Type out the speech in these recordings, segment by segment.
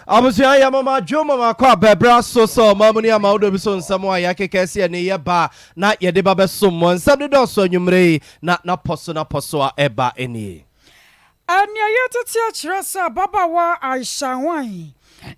Abusia ya mama Joma makwa bebra so mamuni ama udo biso nsamo ayake kese ne yeba na yede ba som nsam de do so nwumre na poso a eba eni. Anya yetete achirasa baba wa Aisha wan.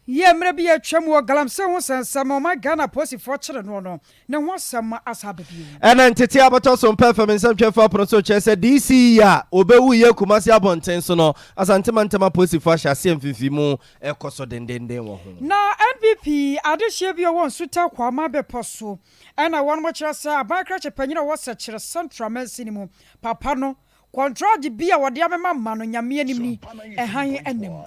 Ye mre bi atwam wo galamse ho sansam ma Ghana posi fo kire no ne ho sam asababi. Ena ntete abato so mpefa nsam twefo proso chese DC ya obewu ye kumasi abonten so no asantema posi fo ahase mfifimu ekoso dendenden wo ho. Na NPP adehye bi won suta kwama beposo. Ena won mo kirasa abakra chepanyina wo se kire central mesinimu papa no contract bia wode amema no nyame animni ehan enem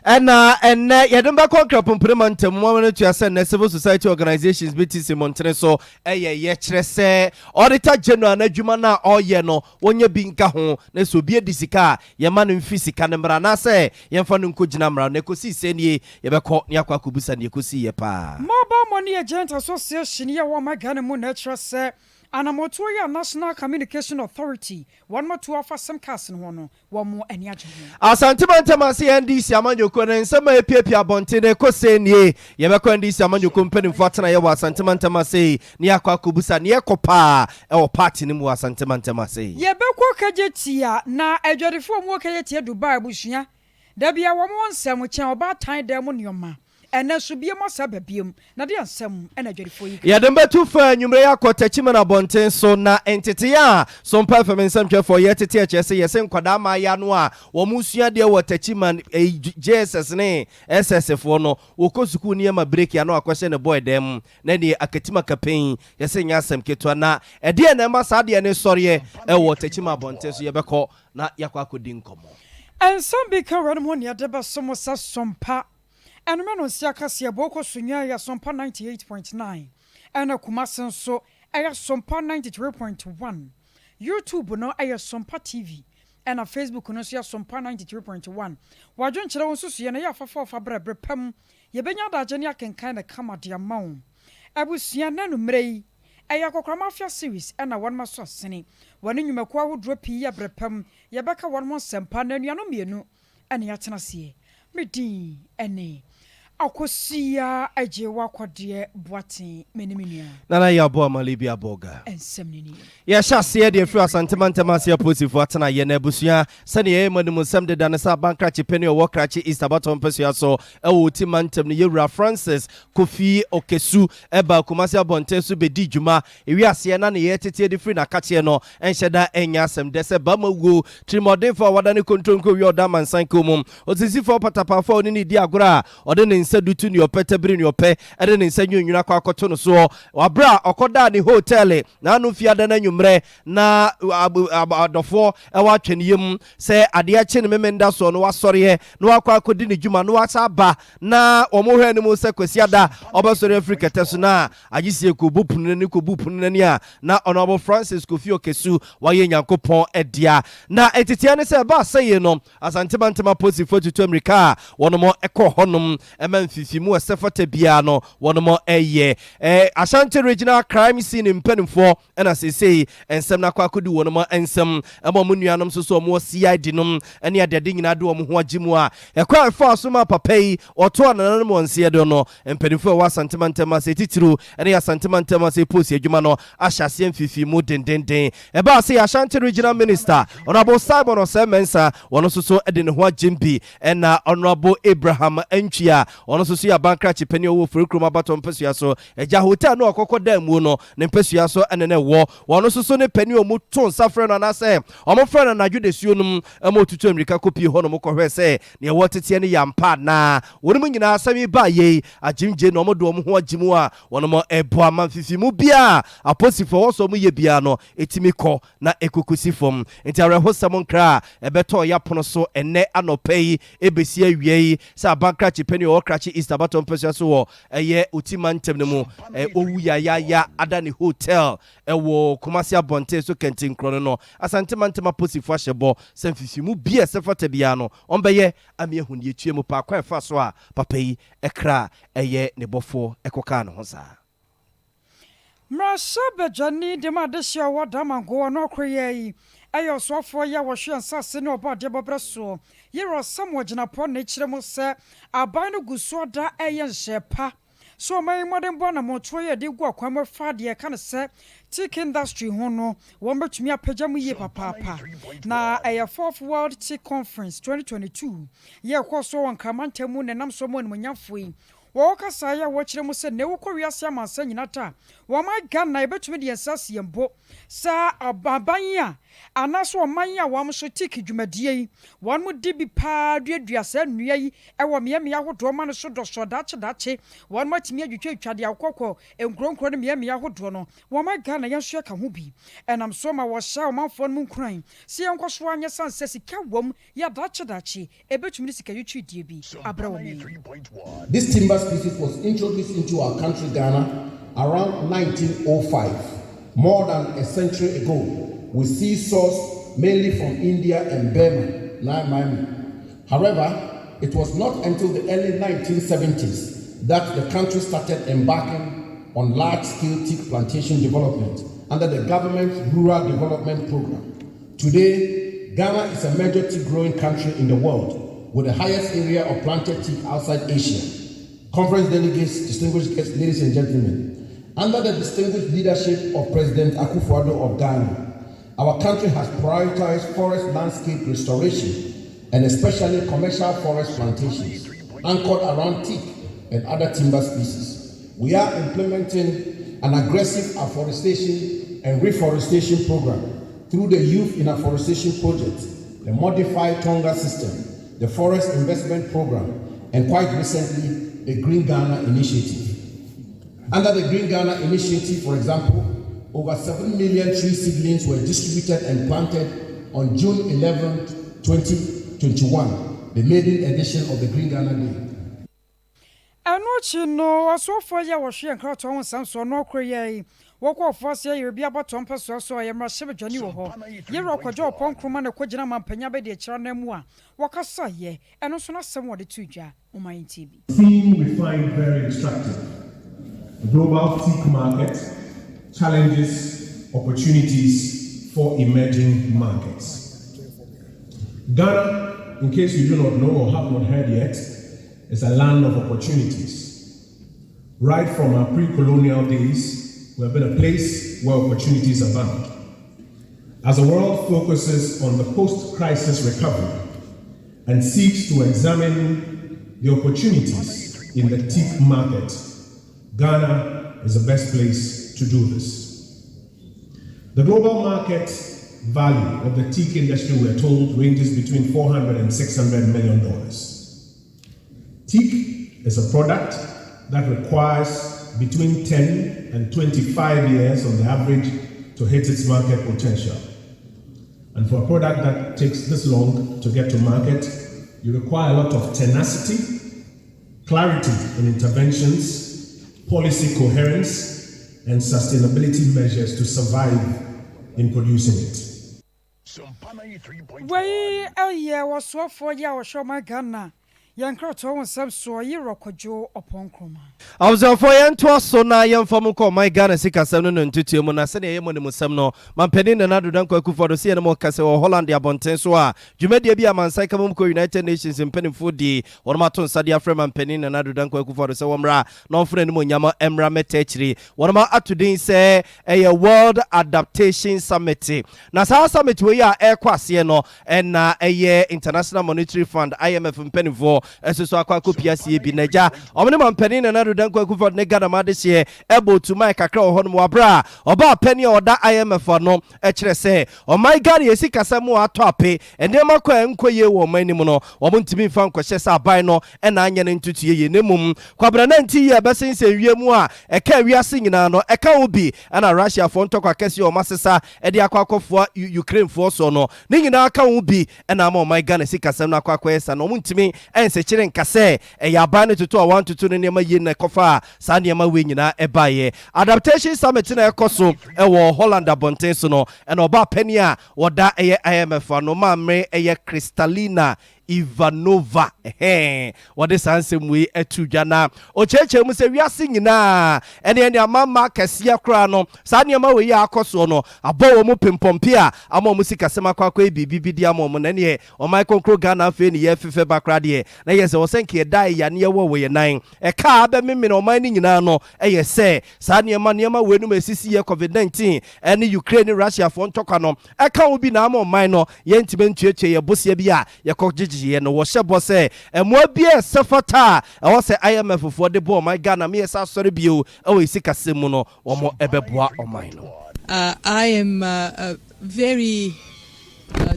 ena yedemba konkra pomprema ntammo no tuase na civil society organizations BTC Montre so ye kire se auditor general na adwuma na oye no wonye bi nka ho na so bia disika ye ma no mfisika ne mra na se ye mfa no nkogina mra na ekosi senie ye beko ne akwa kubusa ne ekosi ye pa mobile money agent association ye wo magane mu na kire se Anamoto ya National Communication Authority one more to offer some cast in one more any agent. Asantema NDC amanyoko na nsema epiepia bontene ko senie ye beko NDC amanyoko mpeni mfuatana ye wa asantema sei ni akwa kubusa ni ekopa e o party ni mu asantema sei ye beko kajetia na adwadefo mu kajetia Dubai bushia da bia wo mo nsem chen oba tan da mu nioma ene so bia mo sababiem na de ansem ena dwerefo yi ya dembe tu fa nwumre ya kotachima na bonten so na entity ya Sompa FM nsem twefo ye tete echese yese nkwada ma ya no a wo musua de wo tachima JSS ne SSF no wo kosuku ni ma break ya no akwese ne boy dem na de akatima kapen yese nya asem ketwa na ede na ma sa de ne soriye e wo tachima bonten so ye beko na yakwa kodi nkomo ensem bi ka ran mo ne de ba somo sa Sompa and men siakasia boko sunya ya Sompa 98.9 and a kumasen so aya Sompa 93.1 YouTube no aya Sompa TV and a Facebook no sia Sompa 93.1 wadwen kire won susu ye na ya fafa brebre pam ye benya da agene akenkan na kama de amawo abusia nanu mrei aya kokrama afia series and a one maso sene wani nwumako ahodro pi ya brepam ye beka one mo sempa na nuano mienu ene ya tenasie medi ene akosia ajewa kwade boaten meniminia nana ya bo amalibi aboga ensemnini ya shase de fru asantema se posifo atana ye na abusua sane ye manum sam de dan sa bankra chepeni o wokrachi east abaton pesua so e wo timantem ne yewura Francis Kofi Okesu eba kumasi abonten so bedi djuma ewi ase na ne ye tete de fru na kache no enhyeda enya asem de se bamago trimodin for wadane kontronko wi oda mansan komum osisi for patapafo oni ni di agora ode sadutu ni opete biri ni ope ede ne nsanyu nwuna kwa akoto no so wabra okoda ni hotel na anu fiada na nwumre na adofo e wa tweniyem se ade ache ne memenda so no wasore no akwa akodi ni djuma no wasaba na omohwe ni mu se kwesiada obasore Africa teso na agisie ko bupunu ni a na Honorable Francis Kofi Okesu waye nyankopon edia na etitia ne se ba seye no asantema posi 42 America wono eko honum mfifimu asefata bia no wono eye Ashanti Regional Crime Scene mpanimfo na sesei ensem na kwakodi wono ensem munuanom so mo CID nom ene adede nyina de wo ho agimu a ekwa fa so ma papai oto anana mo nsie de no mpanimfo wa santema se titiro ene ya santema se posi adwuma no ahyase mfifimu dendenden eba se Ashanti Regional Minister Honorable Simon Osemensa wono so de ne ho agimbi na Honorable Abraham Antwia ono so ya bankra chepeni owo furikrum abaton pesua so eja hotel no okokoda mu no ne pesua so enene wo ono so ne pani omu ton safre no na se omo frɛ na adwude suo num ama otutu Amerika kopi ho no mokɔhwɛ se ne wo tete ne yampa na wonum nyina asami ba ye agimje no omo do omo ho agimu a wono ebo amamfifimu bia aposifo wo so mu ye bia no etimi kɔ na ekokusi fom enti areho samon kra ebeto yapono so ene anopai ebesi awie sa bankra chepeni Krachi East abaton pesua so wo eye utimantem ne mu owu ya adani hotel wo Kumasi Abonte so kentin krono no asantema posifo ahyebo sanfifimu bia sefata bia no ombeye amiehun ye tuemu pa kwa fa so a papa yi ekra eye ne bofo ekoka no ho sa Mrasha bejani de madeshia wadamango no kroye Ayo so for ya wɔhwe nsase ne ɔba de bɔbrɛ so yɛrɔ Samuel gyinapo na kyerɛ mu sɛ aban no gu so da ɛyɛ nhyepa so my modern born mo try de go akwa fa de ka ne sɛ teak industry ho no wɔn betumi apagya mu yie papa na ɛyɛ fourth world tea conference 2022 yɛ kɔ so wɔn kramantamu ne nam so mo ne monyafoi wɔkasa ya wɔkyerɛ mu sɛ ne wokɔ wiase amansa nyinata wɔn Ghana ebetumi de ensase yembo sa ababan a anaso ɔman a wɔn so tiki dwumadie yi wɔn mu di bi paa duaduasa nnua yi ɛwɔ meamea ahodoɔ ma no so dɔsɔ daakye wɔn matumi adwitwa de akɔkɔ nkronkro ne meamea ahodoɔ no wɔn Ghana yɛn so ka ho bi ɛnam so ma wɔhyɛ ɔmanfoɔ no nkran si yɛn kɔ so anyɛ san sɛ sika wɔm yɛ daakye ebetumi de sika yɛtwi die bi abrɛ wɔn. This timber species was introduced into our country Ghana around 1905. More than a century ago, with sea source mainly from India and Burma, now Miami. However, it was not until the early 1970s that the country started embarking on large-scale teak plantation development under the government's Rural Development Program. Today, Ghana is a major teak growing country in the world, with the highest area of planted teak outside Asia. Conference delegates, distinguished guests, ladies and gentlemen, under the distinguished leadership of President Akufo-Addo of Ghana, our country has prioritized forest landscape restoration and especially commercial forest plantations anchored around teak and other timber species. We are implementing an aggressive afforestation and reforestation program through the Youth in Afforestation Project, the Modified Tonga System, the Forest Investment Program, and quite recently, the Green Ghana Initiative. Under the Green Ghana Initiative, for example, over 7 million tree seedlings were distributed and planted on June 11, 2021, the maiden edition of the Green Ghana Day. Anochi no asofo ya wɔhwe nkrato ho samso no kroyɛ wɔkɔ fɔse yɛ bi abato mpaso so yɛ mra hyɛ dwani wɔ hɔ yɛrɔ kɔgye opon kroma na kɔgyina mampanya be de kyerɛ na mu a wɔkasa yɛ ɛno so na sɛm wɔde to dwa Oman TV. Theme we find very instructive. The global teak market, challenges, opportunities for emerging markets. Ghana, in case you do not know or have not heard yet, is a land of opportunities. Right from our pre-colonial days, we have been a place where opportunities abound. As the world focuses on the post-crisis recovery and seeks to examine the opportunities in the teak market, Ghana is the best place to do this. The global market value of the teak industry, we are told, ranges between $400 and $600 million. Teak is a product that requires between 10 and 25 years on the average to hit its market potential. And for a product that takes this long to get to market, you require a lot of tenacity, clarity in interventions, policy coherence, and sustainability measures to survive in producing it. Wei was so for ya show my Ghana. Yankrato won sam so yero kwadwo opon kroma. Awzafo yɛnto so na yɛmfa ko my Ghana sika sam no ntutu mu na sɛ ne yɛmo ne musam no mampani na nado dan kwa Akufo-Addo se ne mo kase wɔ Holland abonten so a dwumadie bi amansa ka mum ko United Nations mpanimfo di wɔn mato nsade afrɛ mampani na nado dan kwa Akufo-Addo sɛ wɔmra na ɔmfrɛ ne mo nyama emra metachiri wɔn ma atodin sɛ ɛyɛ World Adaptation Summit na saa summit we a ɛkɔ ase no ɛna ɛyɛ International Monetary Fund IMF mpanimfo esusu akwa kopia sie bi naja omne mampani na nado dan kwa Akufo-Addo ne gada ma de hye ebo to mai kakra ho no wabra oba pani oda IMF no e kire se o my god yesi kasa mu ato ape enema kwa enkoye wo mani mu no wo ntimi fa nkohye sa aban no e na anya ne ntutuye ye nemum kwabra na nti ye besin se wie mu a e ka wiase nyina no e ka obi na Russia fo ntokwa kase o masesa e de akwakofo Ukraine fo so no ne nyina ka obi e na ma o my god yesi kasa no akwakwa no ntimi ense kire nkase e ya aban no tutu a 1 to 2 ne nema ye na kofa sa nema we nyina e baye adaptation summit na ekoso e wo Holland abonten so no e na oba pani a woda eye IMF no ma me eye Kristalina Ivanova what is ansem we etu dwana o cheche mu se wiase nyina ene amama kasia kra no sa niema we ya akoso no abo mu pimpompi a ama mu sikasema kwa bibi di ama mu na ne o Michael Kro Ghana afi ne ye fefe bakra de na ye se wo senke dai ya ne ye wo we nan e ka aba mimi no man nyina no ye se sa niema we nu masisi ye COVID-19 ene Ukraine Russia fo ntokwa no e ka obi na ama man no ye ntime ntueche ye bosia bi a ye kokjeje no wo hyebo se emo bia sefata e wo se IMF fo de bo my Ghana me sa sori bio e we sikasemu no wo mo ebeboa o man no. I am very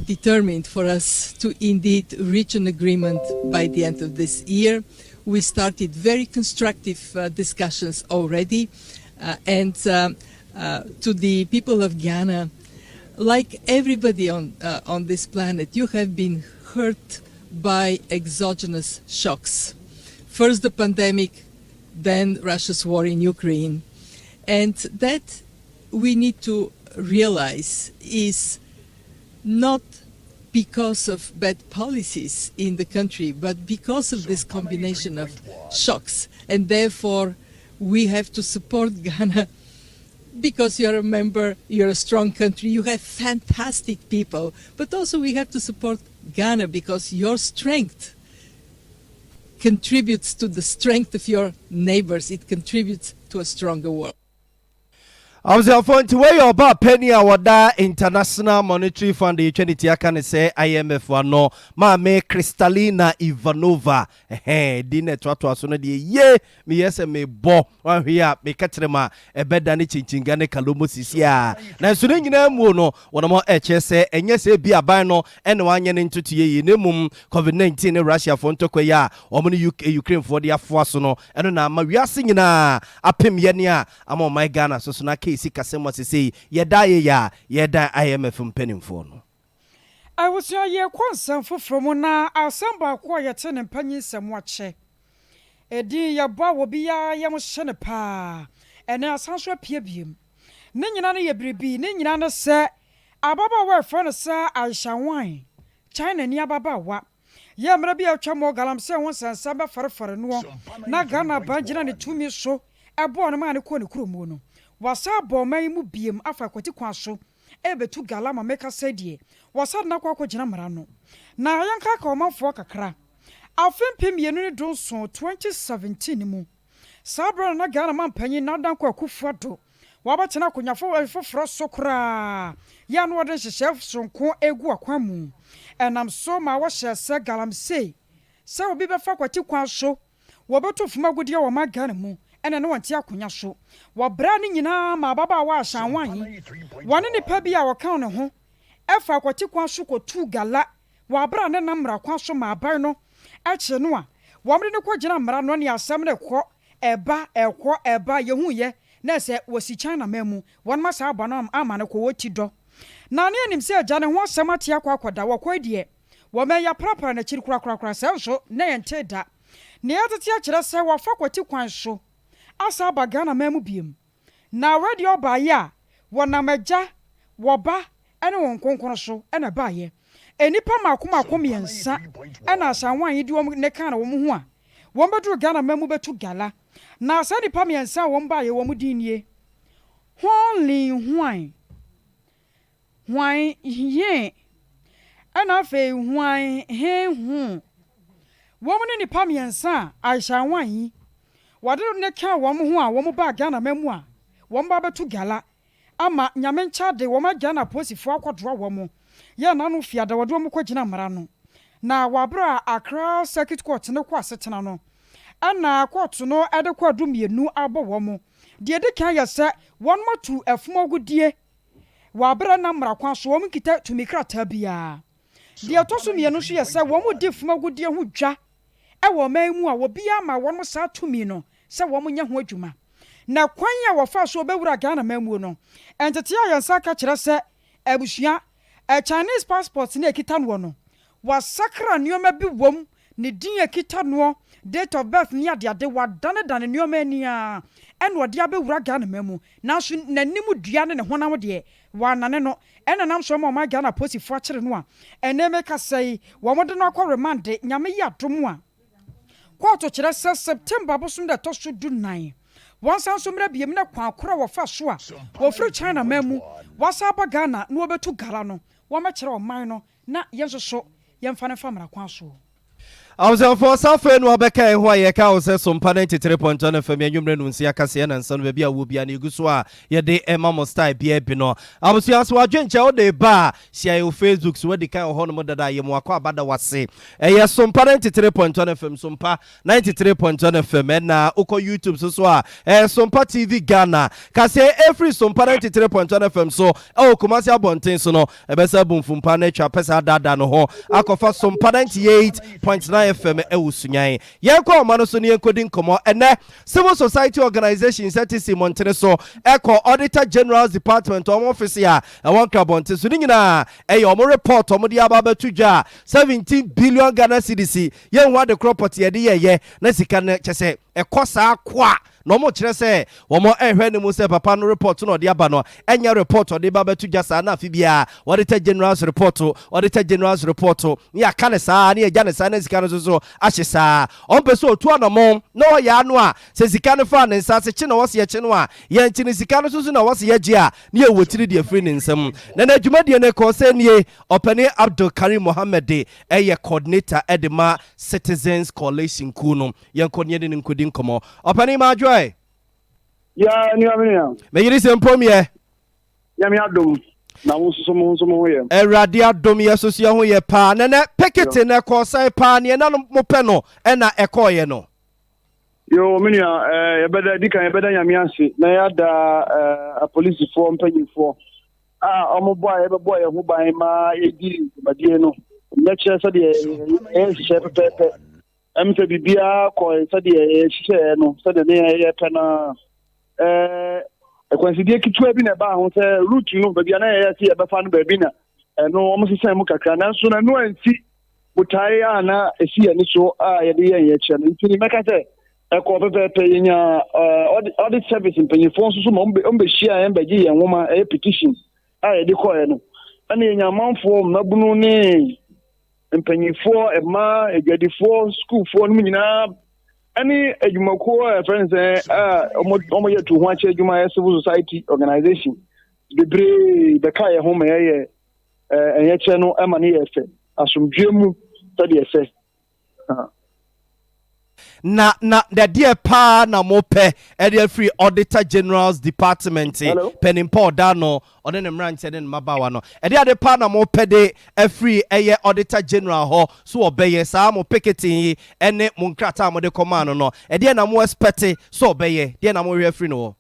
determined for us to indeed reach an agreement by the end of this year. We started very constructive discussions already, and to the people of Ghana, like everybody on this planet, you have been hurt by exogenous shocks. First the pandemic, then Russia's war in Ukraine, and that we need to realize is not because of bad policies in the country, but because of this combination of shocks. And therefore, we have to support Ghana because you're a member, you're a strong country, you have fantastic people, but also we have to support Ghana because your strength contributes to the strength of your neighbors. It contributes to a stronger world. I was going to weigh about penny awada International Monetary Fund the Trinity can say IMF no ma me Kristalina Ivanova dine twatwa so no de ye me yes me bo wan hia me katrema e beda ne chinchinga ne kalomo sisia na so nyina mu no wono mo eche se enye se bi aban no ene wanye ne ntutuye yi ne mum COVID-19 ne Russia fo ntokwa ya omo ne Ukraine fo de afo so no eno na ma wiase nyina apem ye ne a ama my Ghana so na isi kasema sisi yeda IMF mpenimfo no I was ye kwansan foforo na asamba kwa yete ne mpanyi semwache edi ya ba wo bia ye mo hye ne pa ene asanso apia biem ne nyina ne ye biribi ne nyina ne se ababa wa fro ne se Aisha wan China ni ababa wa ye mra bia atwa mo galam se won sansa ba farefare no na Ghana ba gina ne tumi so ebo no ma ne ko ne kromo no wasa bomai mu biem afa kwati kwaso ebetu galama meka sedie wasa na kwa gina mara no na yanka ka omafo kakra afempem yenu ne donso 2017 mu sabra na Ghana mampanyi na dan kwa akufo do wabachena konyafo foforo sokra ya no de hyehye sonko egu akwamu enam so ma wo hyese galamse se obi befa kwati kwaso wobeto fuma gudie wo ma Ghana mu ene no wanti akonya so wabra ni nyina ma baba wa ahyanwan wone ne pa bia wokan ne ho efa kwati kwa so kotu gala wabra ne namra kwa so ma aban no eche no a womre ne ko gina mra no ne asem ne ko eba yehu ye na se wasi China mamu won ma sa abano ama ne ko woti do na ne anim se agya ne ho asem atia kwa akoda wo kwa die wo me ya prapra na chiri kura se so na yente da ne atete a kire se wafa kwati kwan so asa ba Ghana mamu biem na wedi oba ya wona magya woba ene won konkono so ene ba ye enipa makomakom yensa ena asanwan yi di wom ne kan wom ho a wom bedu Ghana mamu betu gala na asa nipa yensa wom ba ye wom dinie honli hwan ye ena fe hwan he hu wom ne nipa yensa Aisha wan yi wade ne ka wom ho a wom ba Ghana mamu a wom ba betu gala ama nyamencha de wom Ghana posifo akodoa wom ye na no fiada wade wom kwagina mara no na wabra Accra Circuit Court ne kwa setena no ana court no ede kwa dumienu abo wom de de kan ya se won matu afumogudie wabra na mara kwa so wom kita tumikrata bia de toso mienu so ya se wom di fumogudie hu dwa ewo mamu a wo bia ma won sa tumi no se wom nya ho adwuma na kwan ya wo fa so bewura Ghana mamu no entete ayansa ka kire se abusua a Chinese passport na ekita no no wasakra nioma bi wom ne din ekita no date of birth ni ade wa dane nneoma ani a ene ode abewura Ghana mamu nanso nanim dua ne honam de wa nane no ene nam so ma Ghana posifo akere no a ene meka sei wo mode no akọ remand nyame ya dom a court kire se September bosom da to so du 9 wansan so mra biem na kwa akora wo fa so a wo fru China mamu wasa ba Ghana no obetu gara no wo ma kire o man no na yenso so yemfa ne famra kwa so I was for Safa no abeka ho ayeka o se Sompa 93.1 FM anwumre no nsia kase na nsa no bia wo bia na iguso a ye de emamo style bia bi no abusu aso adwenche o de ba share o Facebook so we kan ho no modada ye mo akwa abada wase ye Sompa 93.1 FM Sompa 93.1 FM na uko YouTube so a Sompa TV Ghana kase every Sompa 93.1 FM so o Kumasi abonten so no ebesa bumfumpa na twa pesa dada no ho akofa Sompa 98.9 FM ewusunyan yenko mano so ne yenkodi nkomo ene civil society organization setisi montene so eko auditor general's department office ya won krabonte so nyina omo report omo dia baba tudwa 17 billion Ghana cedis yen wa de property ye ye na sika na chese ekosa akwa no mo kire se wo mo ehwe ne mu se papa no report no de aba no enya report de baba tu jasa na afibia auditor general's report ya kane sa na ya ne sa na sika no so ahyesa on peso otu anamo no ya no a se sika no fa ne nsa se chi na wo se ye chi no a ye nchi ne sika no so na wo se ye gi a na ye wotiri de afri ne nsam na na adwuma de ne ko se nie opani Abdul Karim Mohammed eye coordinator edema citizens coalition kuno ye nkonye de nkodi nkomo opani ma ya ni amina me yiri se mpom ye ya mi adom na wo so mo ye erade adom ye so ho ye pa na pekete na ko sai pa ne na mo pe no e na ekoye no yo minia ye beda dikan ye beda nyame anse na ya da a police for mpanyin for omo boy ye boy ye ho ban ma ye di badie no na kire se de e hye pepe emse bibia ko se de e hye no se de ye pe na ekwansidie kitwa bi na ba ho se route no ba bia na ye se ye be fa no ba bi na no omo se mu kakra na so na no anti butai ana esi ye ni so ye de ye kire no ntini meka se eko pepe yenya audit service mpanyifo so mo mbe hia mbe gi ye nwoma petition ye de ko ye no ana yenya manfo mabunu ne mpanyifo ema egadifo school fo no nyina ani adwumako friends omo ye to ho ache adwuma civil society organization debre be kai ho me ye enye che no ema ne ye fe asomdwemu tadi ye fe na the dear pa na mope area free auditor general's department penin paul dano on the branch and mabawa no area the pa na mope de free eye auditor general ho so obeye sa mo picketing ene mo nkrata mo de command no area na mo expect so obeye de na mo we free no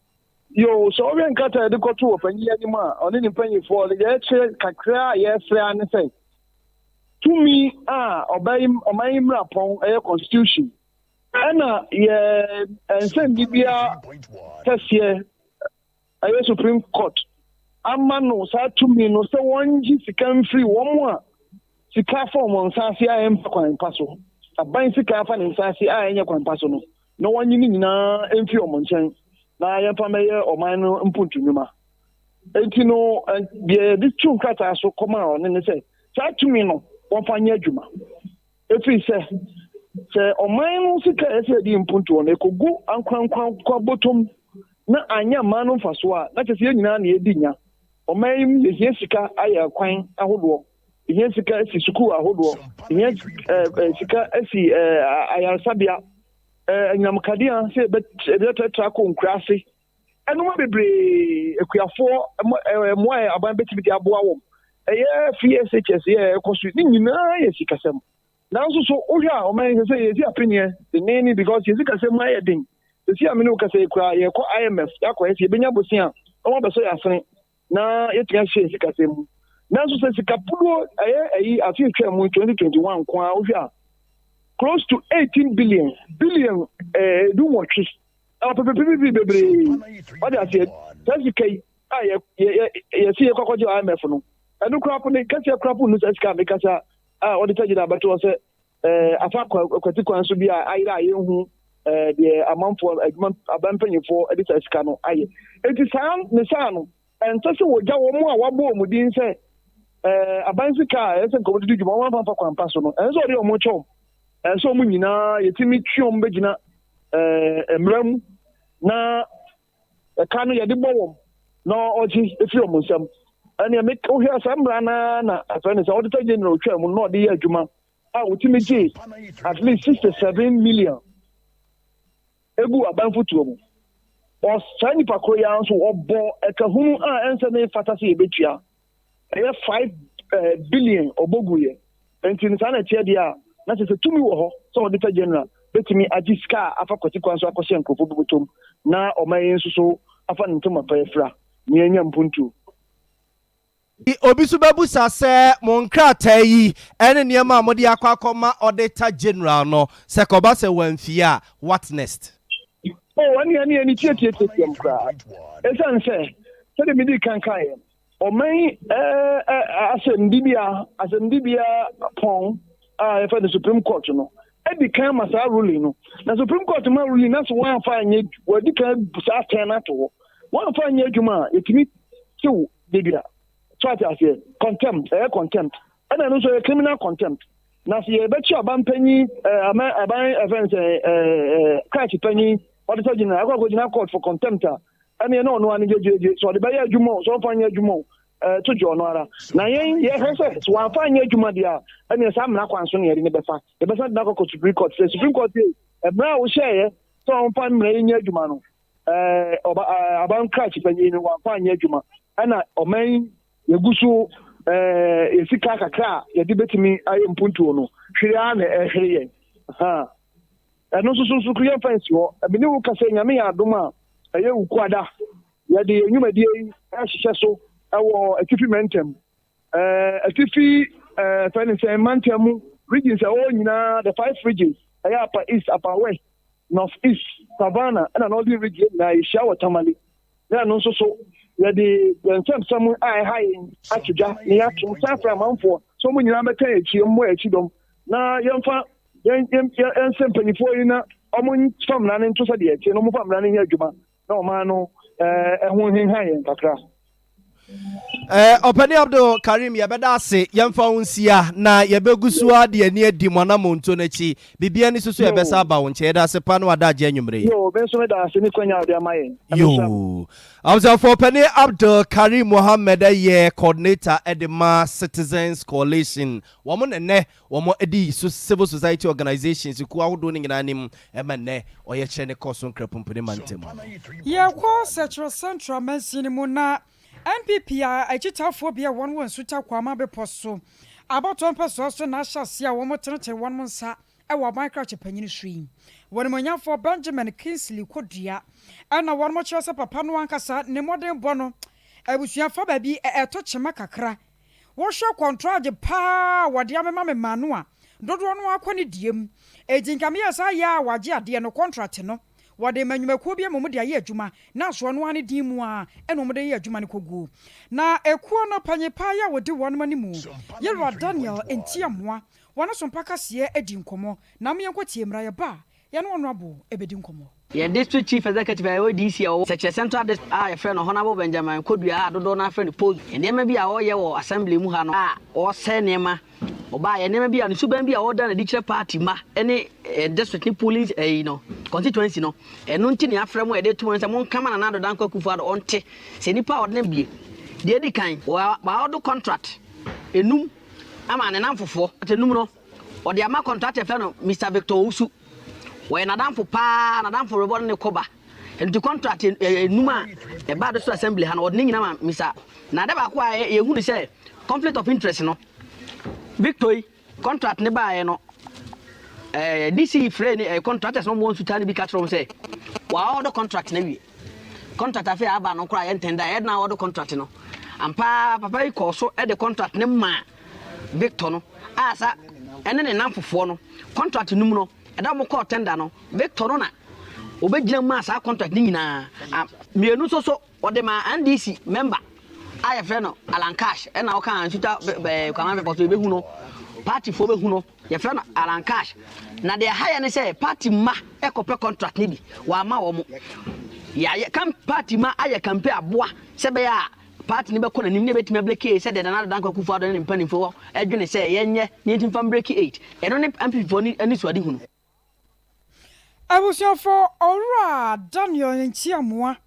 yo so we nkrata de ko to ofanyi ani ma oni ni panyi for the che kakra ye free an say to me obey omai mrapon eye constitution ana ye ensem bibia tesie aye Supreme Court amano sa tumi no se wonji sika mfiri womo a sika form on sanse ayem kwan paso aban sika fa ne sanse ayenye kwan paso no no wonyi ni nyina emfi omo nchen na ye pa meye oman no mpuntu nyuma enti no bia di tun kata so koma on ne se sa tumi no won fa nya adwuma efi se oman no sika ese di mpuntu on ekogu ankwankwan kwa botom na anya manu faso a na tese nyina na edi nya oman yesi sika aya kwan ahodo yesi sika esi suku ahodo yesi sika esi ayarsabia nyamkadia se be trako nkrase eno ma bebre ekuafo mo aban betimi di aboa wo eye FSHS ye ekosu ni nyina yesi kasem now so ohia o man say yesi opinion the name because yesi kasem ma yedin yesi amene ka say kura ye ko IMF yakọ yesi benya bosia o ma beso yasen na yetia hye yesi kasem now so say sikapulo ayi afi twa mu 2021 kwa ohia close to 18 billion do what is bebre what I said that's okay yesi ye kokoje IMF no enu krapo ne kasi krapo no sika me kasa auditor jina bato se afa kwati kwan so bi a ayira ayehu the amanfo abampanyefo edita sika no aye enti san ne san no ento se wogya wo mu a wabo mu din se abansika ese nkomodu djuma wan pampa kwampa so no enso ri omo chom enso mu nyina yetimi twom begina emram na ka no yede bowom na oji efi omo nsam ani me ko hia samra na afani se auditor general twam no de ya adwuma a wotimi ji at least 67 million egu abanfutuo mu o sani pakro ya nso obo ekahunu a ense ne fatase ebetua 5 billion oboguye enti nsa na tie dia na se tumi wo ho so auditor general betimi agiska afa kwatikwan so akose nkofo bubutom na omayen so afa ntoma payefra ni enya mpuntu obi so babusa se monkrata yi ene niam a mode akwa auditor general no se koba se wanfia what next ani tie mkra esan se de midi kankan oman asembibia pon for the Supreme Court no e kan masa ruling no na Supreme Court ma ruling na so wan fa anye wadi kan sa ten na to wan fa anye adwuma etimi tiw debia try as contempt and no so criminal contempt na se ye bechi abampanyi aban offense catch panyi auditor general go go court for contempt and you know no an jeje so the buy adwuma so fa anye adwuma to jo no ara na yen ye hese so wan fa anye adwuma dia and you sam na kwanso ne yede ne befa e besa da ko Supreme Court e bra wo share so wan fa mra anye adwuma no aban catch panyi no wan fa anye adwuma ana oman yegusu esika kakra yedi betimi aye mpuntu no hwere na ehwere eno so kuye fancy ho abini wo kase nyame ya adoma aye wukwada yedi enyumadi ahihye so ewo atifi mentem atifi fancy mentem regions all nyina the 5 regions aye upper east upper west north east savannah and another region na isha watamali na no so yedi nsem samu ai hai atuja ni atu safra manfo so mu nyina beka echi mo echi dom na yemfa ensem panifo yi na omu fam na nto sa de echi no mu fam na nya adwuma na o ma no ehun hin hai kakra Openi Abdul Karim yebeda ase yemfa wonsia na yebegusuwa de ani adi mona monto nachi bibia ni susu yebesa aba wonche yeda ase pa no adaje anwumre yo benso me da ase ni kwanya de amaye yo awza for Openi Abdul Karim Mohammed ye coordinator edema Citizens Coalition womo ne womo edi civil society organizations ku awodo ni nyina nim emene oye chene koso nkrapumpene mantem ye ko central mensini mu na MPP a echitafo bia won won suta kwama be poso abaton peso so na hyase a wo motenete won monsa e wo banka chepanyini hwii won monyafo Benjamin Kingsley Kodua ana won mo kyerese papa no ankasa ne modern bono abusuafa ba bi eto chema kakra wo hwe contract pa wode amema me manu a dodo no akoni diem ejinkame yesa ya waje ade no contract no wade manyumakuo bia momu de aye adwuma na so no ane din mu a eno mo de ye adwuma ne kogu na ekuo no panyepa ya wode won mani mu Yelwa Daniel entiamoa wona so mpaka sie edi nkomo na me yenkotie mra ye ba ye no honorable ebedi nkomo ye district chief executive ayo DC o secretary central your friend honorable Benjamin Kodua dodo na friend post enema bi a o ye wo assembly mu ha no a o se nema oba ye nema bi a nsuban bi a o da na dictionary party ma ene district ni police no constituency no eno nti ne afra mu e de to nsa mon kama na do dan kwakufu ado onte se nipa o na bie de edi kan ba o do contract enum ama ne namfofo atenum no o de ama contract e fa no Mr Victor Usu we na danfo pa na danfo rebo ne koba enti contract enuma e ba do so assembly ha na o de nyina ma Mr na de ba ko a ye hu ni say conflict of interest no Victor contract ne ba ye no DC friend contractors no want to tell me catch from say wa all the contract na wi contract afi aba no kra ye ntenda e na all the contract no ampa papa yi ko so e the contract ne ma Victor no asa ene ne namfofo no contract num no e da mo call tender no Victor no na obegina ma sa contract ni nyina mienu so o de ma NDC member aye friend no Alan Cash e na o kan suta kwama be poso be hu no party for behuno your friend Alan Cash na de hire ne say party ma ekope contract ni bi wa ma wo mo ya kam party ma aye campaign aboa se be ya party ni be ko na nim ne betimi ableke se de na dan kwaku fado ne mpanimfo adwene se yenye ne ntimfam break 8 eno ne ampifo ni ani suade hunu abusiafo ora Daniel Nchiamwa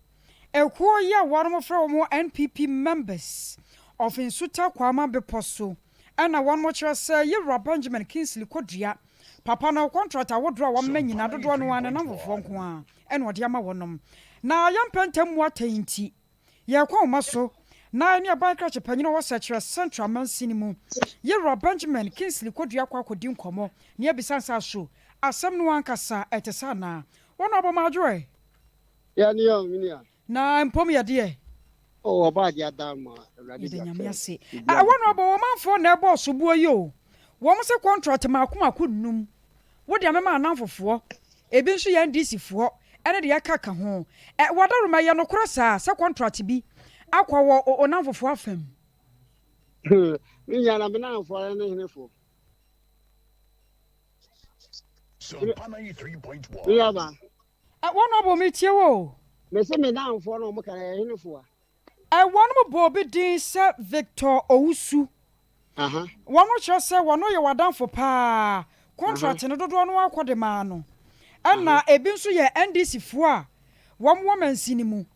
ekuo ya warmo fra mo NPP members of Insuta Kwama Beposo ana one more say Yewra Benjamin Kingsley Kodria papa na contract awodro wa manyina dodo no wan na mfofo nko a ene ode ama wonom na yampentem watanti ye kwa maso na ni aban krache panyino wo secure central mansini mu Yewra Benjamin Kingsley Kodria kwa kodi nkomo ne abisansa so asem no ankasa etesa na wono abomadwe ya ni o minia na mpom ya de o ba dia dama radio nyame ase wono abo wo manfo na ebo sobuo yo wo mo se contract makoma num wo de amema anamfofo ebi nso ya NDC fo ene de yakaka ho wadaruma ye no krosa se contract bi akwa wo onamfofo afam minya na menamfo ne hinefo Sompa 93.1. Yeah, man. Wono abo metie wo Me se me namfo no mo kan hinefo wono bo bi din se Victor Owusu wono cho se wono ye wadanfo pa contract no dodo no akode ma no ana ebi nso ye NDC fo a wo mansini mu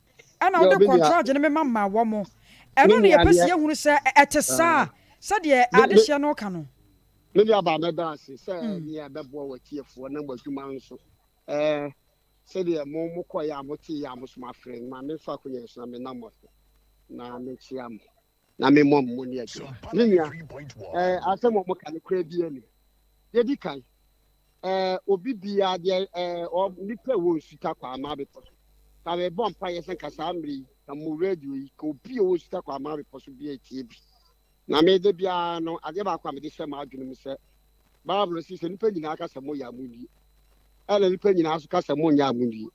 ana wo de contract ne me mama wo mo eno ne ye pese ye hunu se etesa se de adehye no ka no me bi aba me dance se ye bebo watiefo na gbadwuma nso se de mo koye amoti ya musuma friend ma me fa kunye so na me namo na me chiam na me mom mo ni ajo ninya asemo mo kan kra bi ani ye di kan obi bia de o nipa wo suta kwa ama bepo ta be bom pa ye sen kasa amri na mo radio yi ko bi wo suta kwa ama bepo so bi etie bi na me de bia no ade ba kwa me de hwe ma adwunu mi se bible si se nipa nyina aka samo ya muni ala nipa nyina aso ka samo nya muni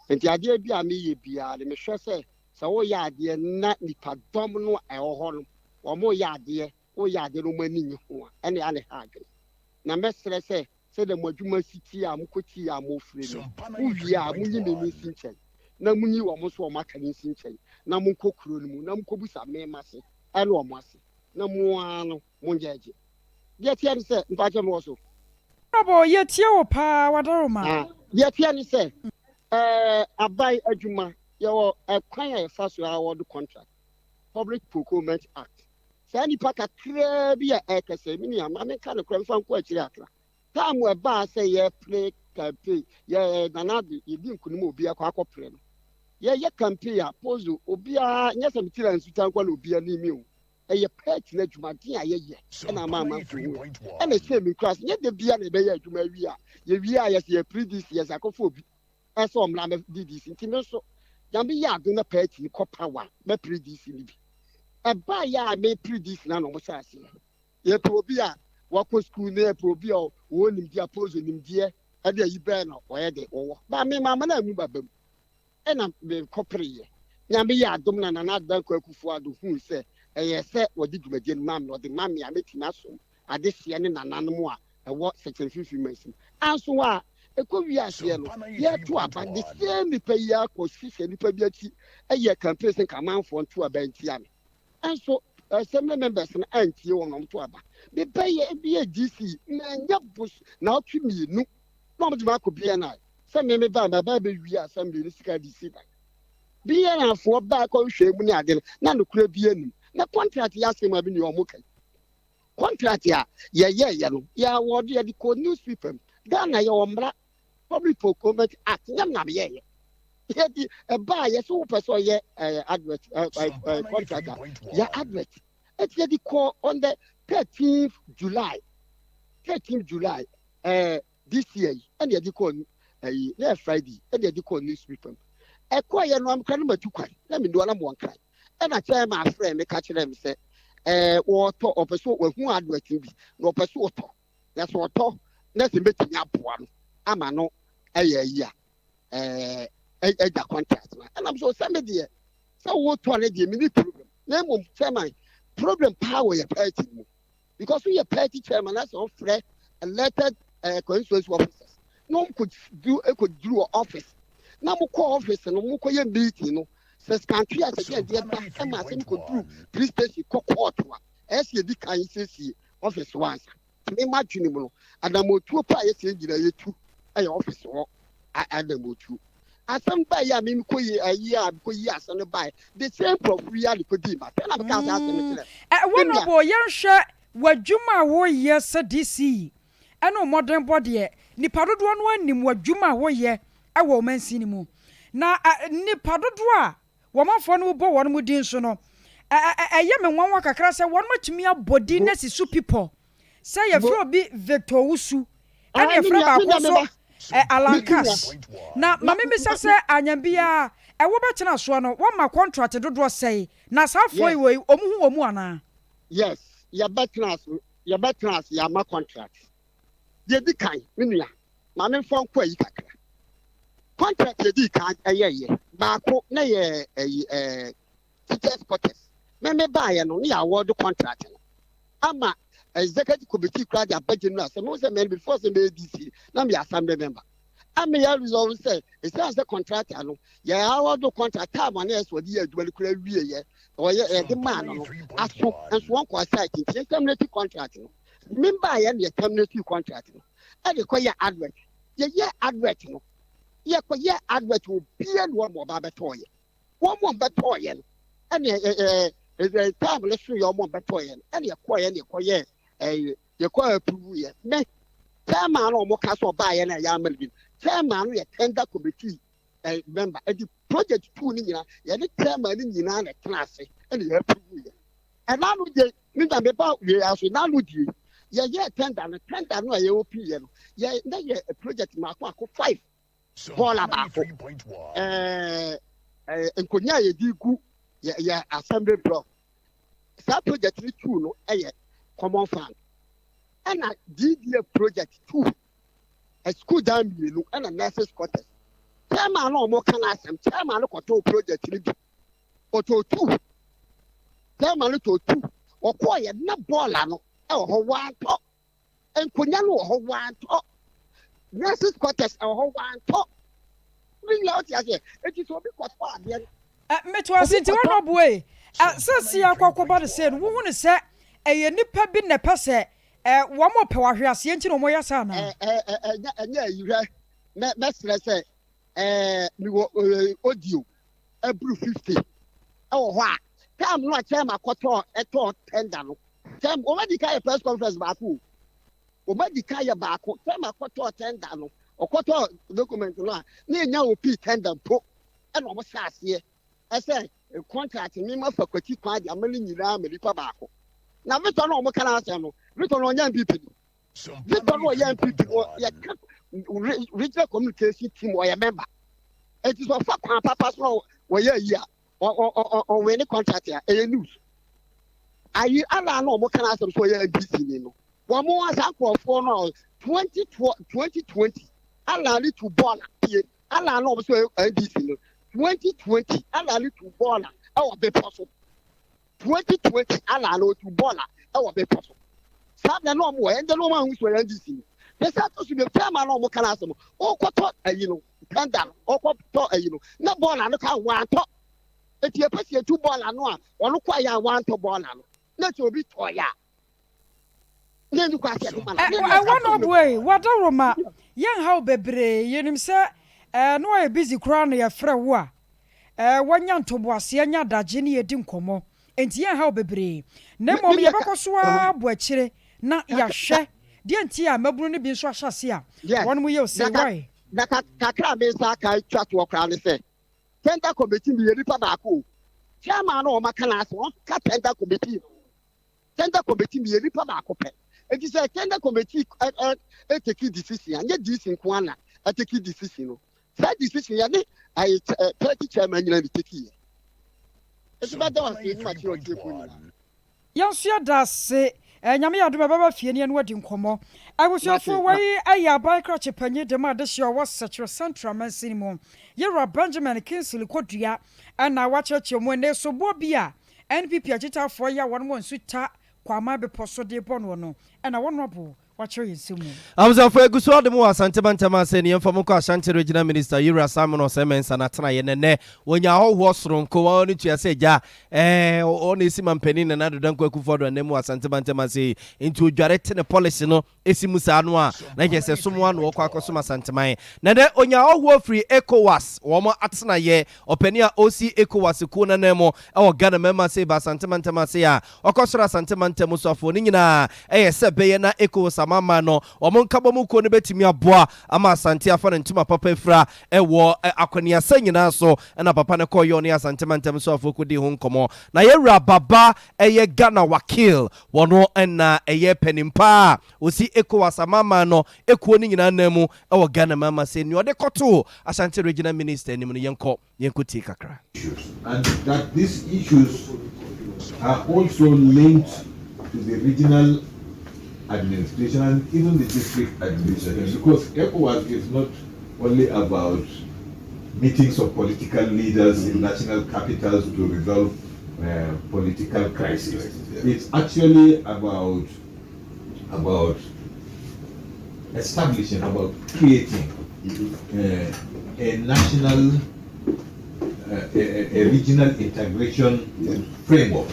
enti ade bia me ye bia de me hwe se wo ya ade na nipa dom no ho no wo mo ya ade wo ya ade no mani nyi ho ene ane ha adwene na mesere se de modwuma siti a mukoti a mofre no uwi a munyi me sinchen na munyi wo mo so o maka ni sinchen na munkokuro no mu na munkobusa me mase ene o mo ase na mu ano munjeje ye tia ni se mpache mo so abo ye tia wo pa wadaroma ye tia ni se abai adwuma ye wo kwan ya fa so award contract Public Procurement Act say ni paka kra bi a ekese mi ni ama me ka no kra mfa nko akiri akra tamu eba say ye play campaign ye nanade ye di nkunu mo obi akwa akopre no ye campaign a pozo obi a nyesa mitira nsuta nkwa na obi a ni mi o eye pet na dwumaden a ye na ma fu e na say mi class nye de bia na be ye adwuma wi a ye say predis yes akofo obi e so omla me DDC ntimi so jambi ya do na pet ni kopawa me predis ni bi eba ya me predis na no mo chase ye to obi a wako school na probi o wonim dia pose nim dia ade ayi be na oye de owo ba me mama na mu babam e na be kopre ye nyame ya adom na na dan kwakufu ado hu se eye se wodi dwumadie mam no de mam ya metina so ade sie ne nananom a ewo section 50 masim anso a ekowi ase no ye to aba de se ni pa ya ko sise ni pa bi ati eye campaign sen kamanfo nto aba ntia me anso assembly members na antie won to aba be pay be GC na nya bus na otwi mienu na mo dima ko bia na se me ba be wi assembly ni sika DC ba bia na fo ba ko hwe mu ni ade na no kura bia nim na contract ya se ma bi ni o mo kai contract ya no ya word ya di ko newspaper Ghana ya omra Public Procurement Act nyam na be ye di ba ye so person ye advert contract ya advert it's the call on the 13th July this year and the call next Friday and the call newspaper e call ye no am kan matu kwan na me do na mo kan and I tell my friend me catch them say water or person who advert bi no person water that's water na se betimi aboa no ama no ya the contract and I'm so somebody so what to the mini problem na mo chairman problem power ya party mu because we are party chairman that's all fresh elected constituency officers. No could do office. Now we call office and we call meeting. No, says country as again the Emma could do police station court. As you did can see office once. Imaginable, and I'm two players in the two office work at the motu. As some buy, I mean, a year, years, and buy the same property could be, but then I'm going to ask one boy, young share what Juma war years at DC. I know modern body, Nipado one name what Juma war year, a woman cinema. Now, Nipado woman for no bo one would so no. I am and one work across one much mere body necessary people. Say a flow be Victor Usu, and a friend also Alankas. Now, Mammy Missa say, Anyambia, a woman swano, one my contract to do say, Nas halfway way, Omuana. Yes, your backers, your my contract. The decay, Minia, Mammy from Quay. Contract the decay a year, Barco, nay, a teacher's protest. May buy and only award the contract. Ama. Executive committee crowd their budget now. So most men before the DC, now me assembly member. I may always say, it's not the contract. I know. Yeah, I want to contract time on else for the year, or the man, as one quite it's terminating contract. Remember, I am the terminating contract. And the quiet advert. Yeah, advert. Yeah, advert will be one more babatoy. One more batoy. And the time let's show your more batoy. And you're quiet. You call a proof. Me, chairman or more castle buy and a yaman. Chairman, we tender committee member. And the project tuning, you're the chairman in the class, and you have proof. And now we about we are so now with you. Yeah, tender, no European. Yeah, a project mark 5. All about 3.1. And Konya, you do, yeah, assembly block. That project is true, no, common fund. And a DDA project too. A school down you and a nurses quarters. Chairman no more can ask them. Chairman look at project or to 2. Chairman to 2. Or quiet not ball or one top. And Kunyano or one top. Nurses quarters or one top. Bring out here. It is what we got for them. Metwa City one way. Says ya kwakobade said, we want to say a nipa bi ne pese one more power hwase nti no moya sa na you me say me audio ebru 50 ho a time no chairman kwato eto tender no time o ma di kai press conference ba ko o ma di kai ba ko chairman kwato tender no o kwato document no a na nya op tender po e no mo sa ase e say contract me ma fa kwati kwa di amali nyina me lipa ba ko na Victor no mo kana asem no Victor no nya MPP Victor no nya MPP ya regional communication team or a member it is for papa so we year or when the contract here a news ayi ala no mo kana asem so ya MPC ni no one more as for no 2020 ala li to ball ala no so MPC no 2020 ala li to ball our be possible 2020 ala no to ball our be possible sabna no mo and no man who so MPC the status of the chairman no mo kana asem o kwato ayi no tanda o kwato ayi no na ball no ka wan to eti e pese tu ball no a ono kwa ya wan to ball no na to bi to ya na ndu kwa se ma I want no way what do Roma yen how bebre yenim se no e busy kra na ya frɛ wo a wanya ntoboase anya daje ne yedi nkomo enti yen how bebre na mom ye bakoso a bo akire na ya hwɛ de enti a mabunu ne bi nso ahyase a won mu ye o say why na kakra me sa ka twa to kra ne se tender committee bi yeri pa ba ko chairman no ma kana so ka tender committee bi yeri pa ba ko pe enti say tender committee take decision anya decision ko ana take decision no that decision ya ne I party chairman nyina bi take here enti ba da wa se ma chi o tie ko ni yanso da se nyame ya do baba fie ne wadi nkomo abusofo wai aya bai krache panye de ma de hye wo secure central mansinimo yera Benjamin Kinsley kodua ana wa cheche mo ne so bo bia NPP agitafo ya won mo nsuta kwama be poso de bono no na wonobo wakyere yesimu amzafo eguso de mu asante bantama se ne yemfa mko asante regional minister Yura Simon Osemensa na tena ye nene wonya hoho soronko wa oni tua se ja oni esi mampani na dodan kwa kufodo na mu asante bantama se into odware tene policy no esi musa no a na ye se somo anu okwa akosoma santeman na de onya hoho free ECOWAS wo mo atena ye opani a OC ECOWAS ku na nemo e Ghana mema se ba asante bantama se a okosora asante bantama so afo ni nyina se beye na ECOWAS mama no omon kabomu ko ne betimi aboa ama asante afa ne ntuma papa efra ewo akwani asanyina so na papa ne koyo ne asante mantem so afo kodi ho nkomo na yewra baba eye Ghana wakil wono na eye penimpa osi ECOWAS mama no ekuo ni nyina namu ewo Ghana mama se ni ode koto asante regional minister ni mu yenko ti kakra and that these issues are also linked to the regional administration and even the district administration, because ECOWAS is not only about meetings of political leaders in national capitals to resolve political crises. It's actually about establishing, about creating a national, a regional integration framework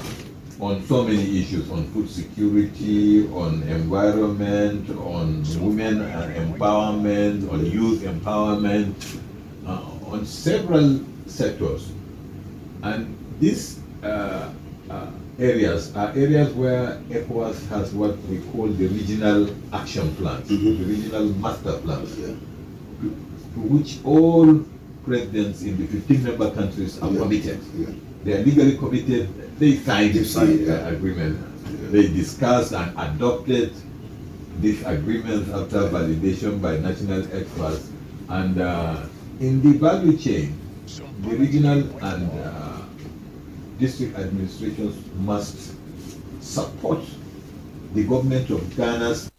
on so many issues, on food security, on environment, on women empowerment, on youth empowerment, on several sectors. And these areas are areas where ECOWAS has what we call the regional action plans, the regional master plans, to which all presidents in the 15 member countries are committed. They are legally committed. They signed the agreement. They discussed and adopted these agreements after validation by national experts. And in the value chain, the regional and district administrations must support the government of Ghana's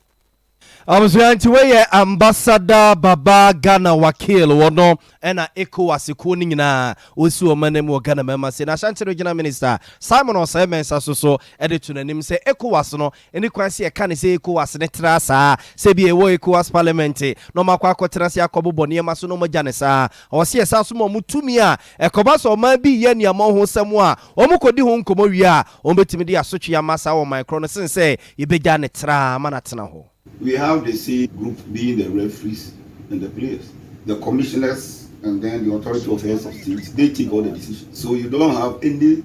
Amzuantiwe ambassador baba Ghana wakil wono ena ECOWAS ku ni nyina osi o manem wo Ghana mema se na Ashanti regional minister Simon Osemensa so ede tunanim se ECOWAS no eni kwanse e kan se ECOWAS ne trasa se bi ewo ECOWAS parliament no makwa akotra se akobobo ne ma so no mogya ne sa o se esa so mo mutumi a ekoba so ma bi ye ne ma ho semu a o mukodi ho nkomo wi a o betimi de asotwe ya masa wo micro no sense ye begya ne tra ma na tena ho. We have the C group being the referees and the players. The commissioners and then the authority of heads of states, they take all the decisions. So you don't have any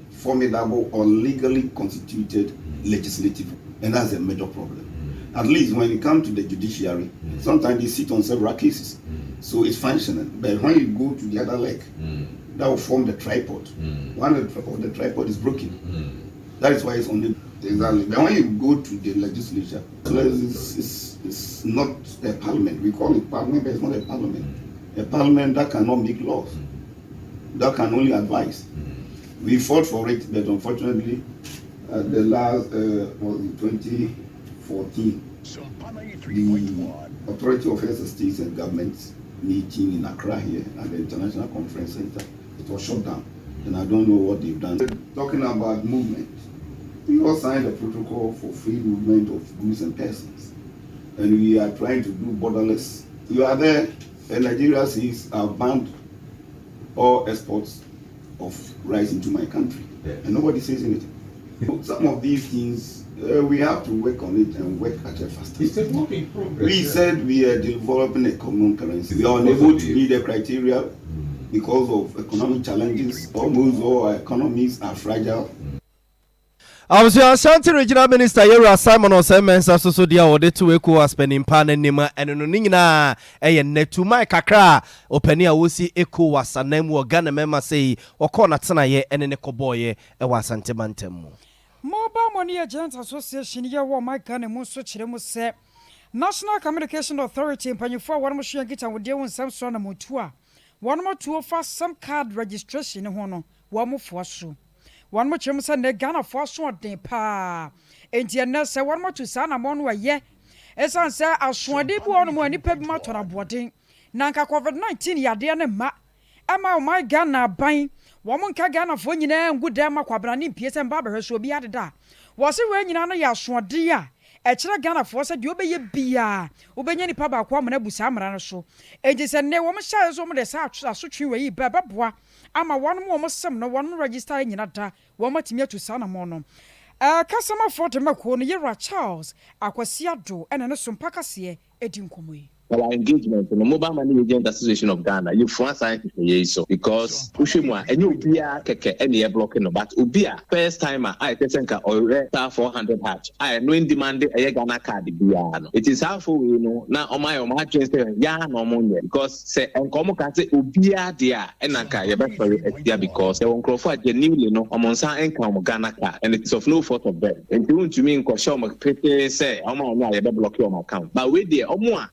formidable or legally constituted legislative. And that's a major problem. At least when it comes to the judiciary, sometimes they sit on several cases. So it's functional. But when you go to the other leg, that will form the tripod. One of the tripod is broken. That is why it's only exactly. But when you go to the legislature, it's not a parliament. We call it parliament, but it's not a parliament. A parliament that cannot make laws, that can only advise. We fought for it, but unfortunately, the last was in 2014, the authority of heads of states and governments meeting in Accra here at the International Conference Center, it was shut down. And I don't know what they've done. Talking about movement, we all signed a protocol for free movement of goods and persons. And we are trying to do borderless. You are there, and Nigeria says I've banned all exports of rice into my country. And nobody says anything. Some of these things, we have to work on it and work at a faster. It's a work in progress. We said we are developing a common currency. We are unable to meet the criteria because of economic challenges. Almost all our economies are fragile. I was your Ashanti regional minister Yura Simon Osemensa so dia wode to ECOWAS penimpa na nima eno no nyina eye netu mai kakra opani a wosi ECOWAS anam wo Ghana mema sei okọ na tena ye ene ne koboye e wa Asante Bantam mu Mobile Money Agents Association ye wo mai Ghana mu so kire mu se National Communication Authority mpanyefo won mo hwe ngita wode won sam so na motu a won mo tuo fa some card registration ho no wo mo fo so one much him said the Ghana for so de pa. Enti say one much to sana mon wa ye. Esan say aswade bu onu mo ani pa bi matora boden. Nanka COVID-19 yade ne ma. Ama my Ghana ban. Wo mon ka Ghana fo nyina ngu da ma kwabra ne pie se mba behwe so bi adeda. was it when you know ya swadia Echira Ghana for said you be bia ubenya ni paba kwa mna busa amra so eji se ne wo msha so mo de sa so twi yi baba boa ama won mo sem no won register nyina da wo matimi atu sa na mo no customer for the mako no Yera Charles akwasiado ene ne Sompa kase edi nkomo yi. Our engagement in the Mobile Money Agent Association of Ghana, you France scientists so because Ushimwa and you be a keke any blocking but Ubia first timer I think or star 400 hatch. I know in demand a Ghana card biano. It is helpful, you know, now on my train station, no money because say and come can say Ubia dia and Naka ya because they won't for genuinely no among some income Ghana card and it's of no fault of them. And you mean Koshoma Pete say, I'm on block your account. But with the Omwa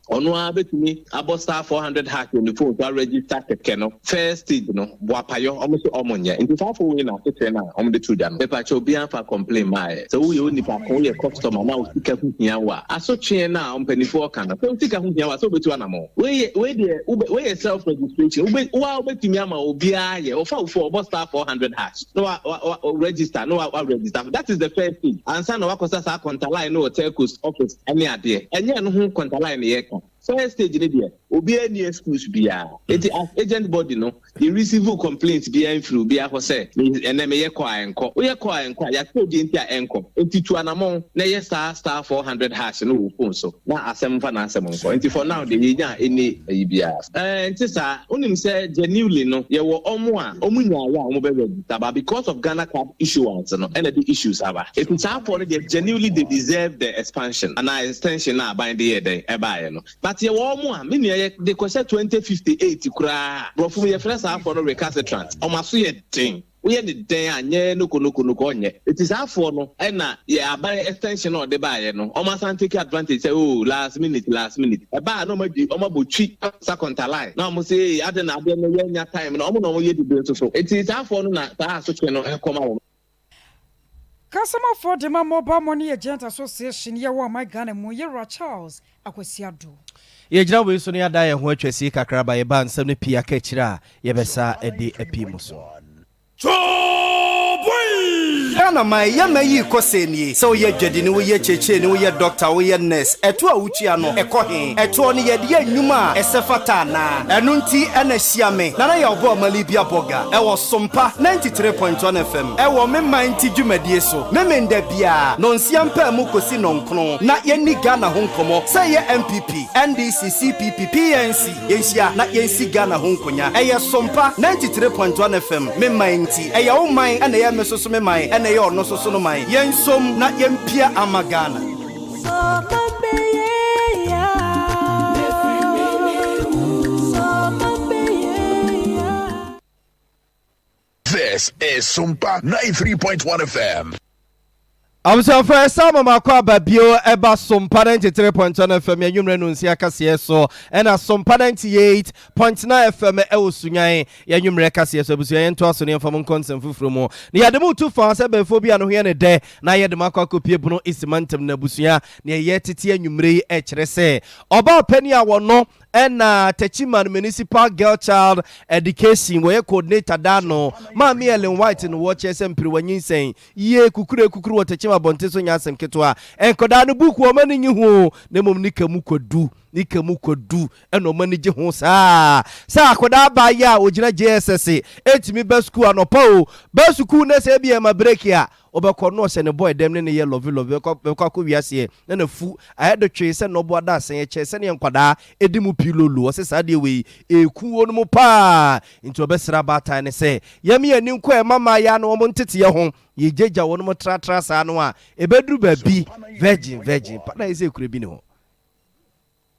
bet me about star 400 hack on the phone to register the first stage no wapayo almost omonya into far for winner to na on the children paper cho bian fa complain my so we only pa call your customer now sika hu hia wa aso twe na ompanifo kana so sika hu hia wa so betu anamo we self registration we betumi ama obia ye ofa for about star 400 hash no register no register that is the first thing ansa na wakosa sa contact line no telcos office any ade enye no hu contact line ye ka first stage ni there obi any excuse bia it as agent body no the receive complaints bia through bia ho say eneme ye kwa enko we ye kwa enko ya ko di ntia enko entitu anamon na ye star 400 hash no phone so na asem fa na asem enko enti for now the nya any bia enti sa unim say genuinely no ye wo omo a omu nya ya omo be register but because of Ghana card issuance no and the issues aba it is for they genuinely they deserve the expansion and extension na bind the year dey eba no but ye wo omo a me they question 2058 kura bro fu ye fresh for the recalcitrant o maso ye den we ye the den anye no onye it is for no and na ye aban extension or the buy no o masan take advantage say oh last minute e ba no madi o mabotwi second line na mo say ade na ade no ye nya time no o mo ye the so it is for no na ta so twe no e koma Customer for the Mobile Money Agent Association ye wo my Ghana mu Yera Charles akwasiado ye jira we so ne ada ye ho atwasi kakra ba ye ba nsam ne pia ka kira ye besa edi api muso Ghana my yama yi koseni so ye dwedi ne wo ye cheche ne wo ye doctor wo ye nurse eto a wutua no ekohe eto ne ye de anwuma esefata na enu nti ena hia me na ye obo malibia boga e wo Sompa 93.1 FM e wo me man ti dwumadie so me menda bia no nsia mpa mu kosi no nkno na ye ni Ghana ho nkomo say ye MPP NDC CPP PNC yensia na yensi Ghana ho nkonya e ye Sompa 93.1 FM me man ti e ye wo man ena ye mesoso me man ena ye ono soso no man yensom na yempia amagana This is Sompa 93.1 FM. I'm so first time my car babio eba Sompa 93.1 FM ya nyumre nunsi akasiye so ena Sompa 98.9 FM e usunyae ya nyumre akasiye so busu ya yento aso ne mfamu nkonsem fufuru mo ni yademu tu fa se befo bia no hye ne de na yedema akwa kopie bunu isimantem na busu ya ne ye tete anyumre e kire se oba pani a wono ena Techiman Municipal Girl Child Education we coordinator dano Mami Ellen White no watch SM wanyin sen ye kukuru wo Techima bonte so nya asem ketwa enkoda no book wo mani nyi ho na mom nikamu kodu eno mani je ho sa akoda ba ya ogina JSS etimi ba school anopa o ba school na se bia ma break ya obekọ no se ne boy dem ne ye love ko wiase na na fu ayedo twe se no bo da sen ye che se ne nkwada edimu pilolo o se sa de we eku onu mu pa into obesra bata ne se yemi ani nko e mama ya no mo ntete ye ho ye jeja wonu mo tratra sa no a ebedru ba bi virgin pa na ise kure bi ne ho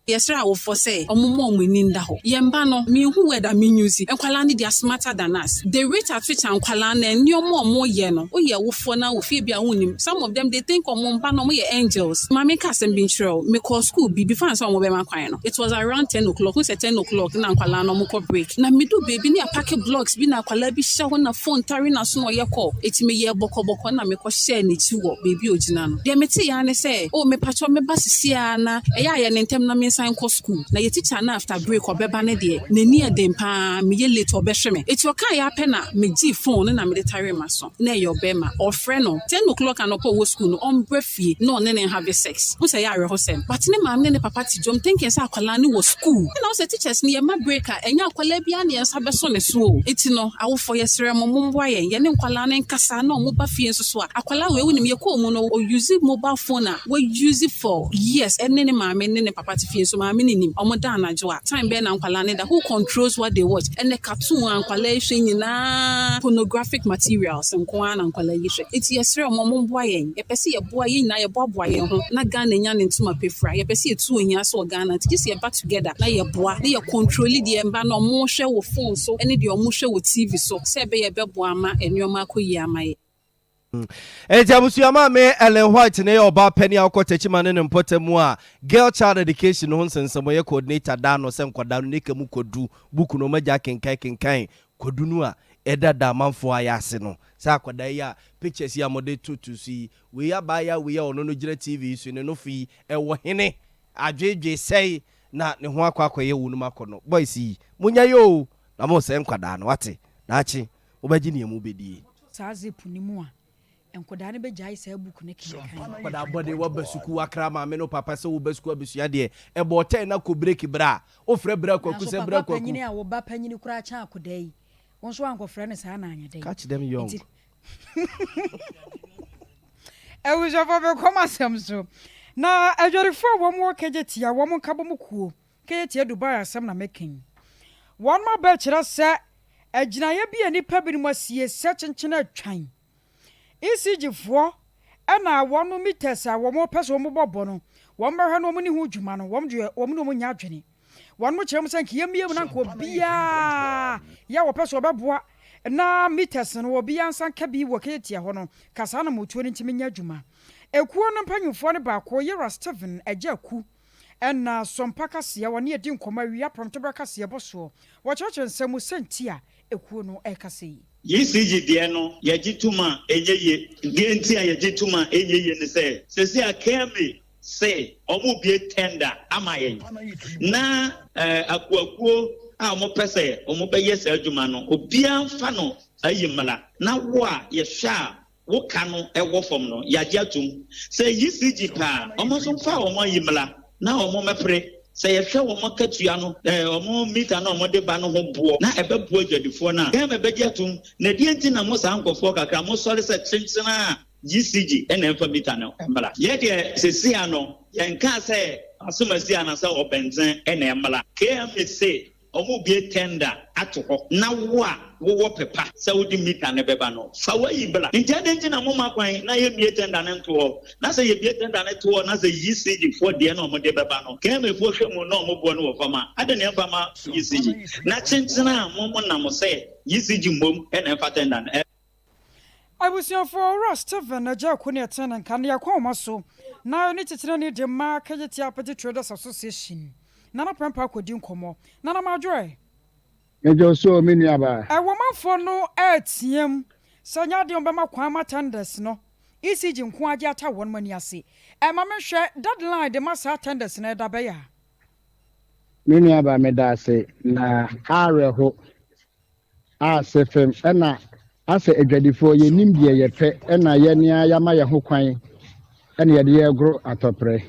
Yesra wo for say omumo omuni nda ho yemba no me hu weda me nyusi enkwala ne dia smarter than us the rate at which enkwala na eni omo ye no oye wo for na wo fie bia wonim some of them they think omomba no mo ye angels mama ka sem bin sure me call school bi before so omo be man kwan no it was around 10 o'clock we say 10 o'clock na enkwala no mo ko break na me do baby ni apake blocks bi na enkwala bi hye ho na phone tari na so no ye call eti me ye bokoboko na me ko share ni chi wo baby ogina no de me ti ya ne say o me pacho me basisia na eya ye ne ntem na me sign ko school na ye teacher na after break obeba ne de n'ani eden pa me ye late obehwe me eti oka ya pe na me gi phone na me de tare ma so na ye obema or friend no 10 o'clock anopo wo school no on brefie no ne have sex who say ya re ho sem but ne ma ne papa ti jom thinking say akwala ne wo school na wo say teachers ne ye ma breaker enya akwala bia ne yensa be so ne so eti no awofo ye sere mo mboa ye ne nkwala ne nkasa na mo ba fie nso so akwala we woni me ye ko mu no o use mobile phone we use it for years and ne maame ne papa ti fie so maame ne nim omo da anajo a time be na nkwala ne da who controls what they watch and the cartoon ankwala hwe nyina pornographic materials nko ana nkwala yi hwe eti yesere omo mboa ye pese ye boa ye nyina ye boa ye ho na Ghana nya ne ntuma pefra ye pese etu onya so Ghana ti se ye back together na ye boa na ye control the emba na omo hwe wo phone so ene de omo hwe wo TV so se be ye beboa ma enioma akoyi amaye Jabusiama me Ellen White ne oba penny akotechima ne mpotemu a girl child education ho nsensemo ye coordinator da no se nkwada no neka mu kodu buku no magya kenkan kodu no a edada manfo ayase no sa akwada ya pictures ya mode tutu si we ya ba ya we ya ono no gira TV so ne no fi ewo hene adwedwe sei na ne ho akwakoye wunu makono boys yi munya yo na mo se nkwada no wate na achi obaji ne mu bedie sa zepunimu a enkoda ne begya isa book ne kenkan koda body wa basuku akra ma me no papa se wo basuku abusua de e bo ten na ko break bra o frɛ bra kwaku se bra kwaku panyini a wo ba panyini kura cha akoda yi won so anko frɛ ne sa na anya dai catch them young e wo jo for be koma sem so na adwerefo wo mo kejetia wo mo kabo mo kuo kejetia Dubai asem na making one more be kira se aginaye bi anipa bi mo asie se chenchena atwan ECG fo na wonu meters a wo mo pese wo mo bobo no wo mrehwe no mo ni hu dwuma no wo no mo nya adwene wonu mo kire mo sanke yemiem na nko bia ya wo pese wo beboa na meters no wo bia nsanka bi wo ketia ho no kasa na motuo ni ntimi nya adwuma ekuo no mpanyufo ne ba ko Yera Steven ajaku na Sompa kase woni edi nkoma wi apronto bra kase boso wo cheche nsemu sentia ekuo no ekase ECG de no yagituma enyeye de nti a yagituma enyeye ne se akeme se omo bie tender amayen na akuakuo a omo pese omo beye se adwuma no obia mfa no ayimala na wo a ye hwa wo ka no ewo fom no yagiatum se ECG pa omo so mfa omo ayimala na omo mepre say ye hwe wo makatua no omo meter na omo de ba no ho bo na ebe bo adwadifo na ga me begia tum na die nti na mo san kofo kakra mo sori se chenchena GCG na emfa meter no emla ye de sesi ano ye nka se asomasi ana se obenzen na emla KMC omo bie tender atoho na wo a wo pepa se wo di meter na beba no fa wa yi bla nti na mo makwan na ye bie tender na nto na se ye bie tender na to na se ECG for de na omo de beba no KMC fo hwemu na omo bo no wo fama ade na fama ECG na chenchena mo na mo se ECG mom na fa tender na abusia for Ross Steven ajaku ne tena nkan ya kwoma so na ni titire ni de ma kageti apete traders association nana prampa kodi nkomo nana majoy ejo so mini aba wo manfo no atiem sanya de obema kwan matanders no ECG nko age ata won mani ase ma mehwe deadline de masa attendance na da be ya mini aba medase na areho asefem na ase adwadifo ye nimdie ye pe na ye nia ya ma ye ho kwan na ye de ye gro atopre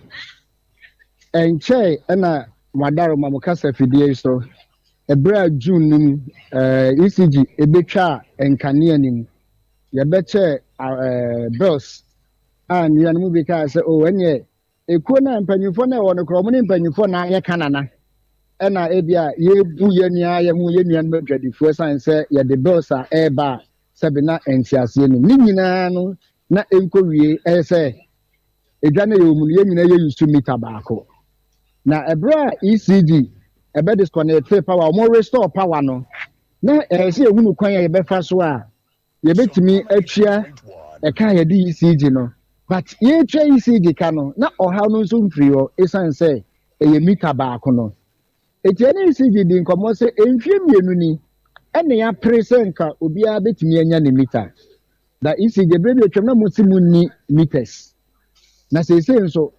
enche na madaro mamukasa fidie so ebra June nim ECG ebetwa enkane anim ye beche bills and ye anmu bi ka se o enye ekuo na mpanyufo na wo no kro mo ne mpanyufo na ye kanana na ebia ye bu ye nia ye hu ye nia madwadifo san se ye de bills a eba sebe na ensiase nim ni nyina no na enkowie se edwa na ye omu ye nyina ye use meter baako na ebra ECG ebe disconnect power mo restore power no na se ehunu kwan ye be fa so a ye betimi atwa e ka ye di ECG no but ye twa ECG ka no na oha no so mfiri ho esan se ye meter baako no etiene ECG di nkomo se enhwe mienu ni ene ya presenka obi a betimi anya ne meter da ECG bre bi atwam na mo si mu ni meters na se nso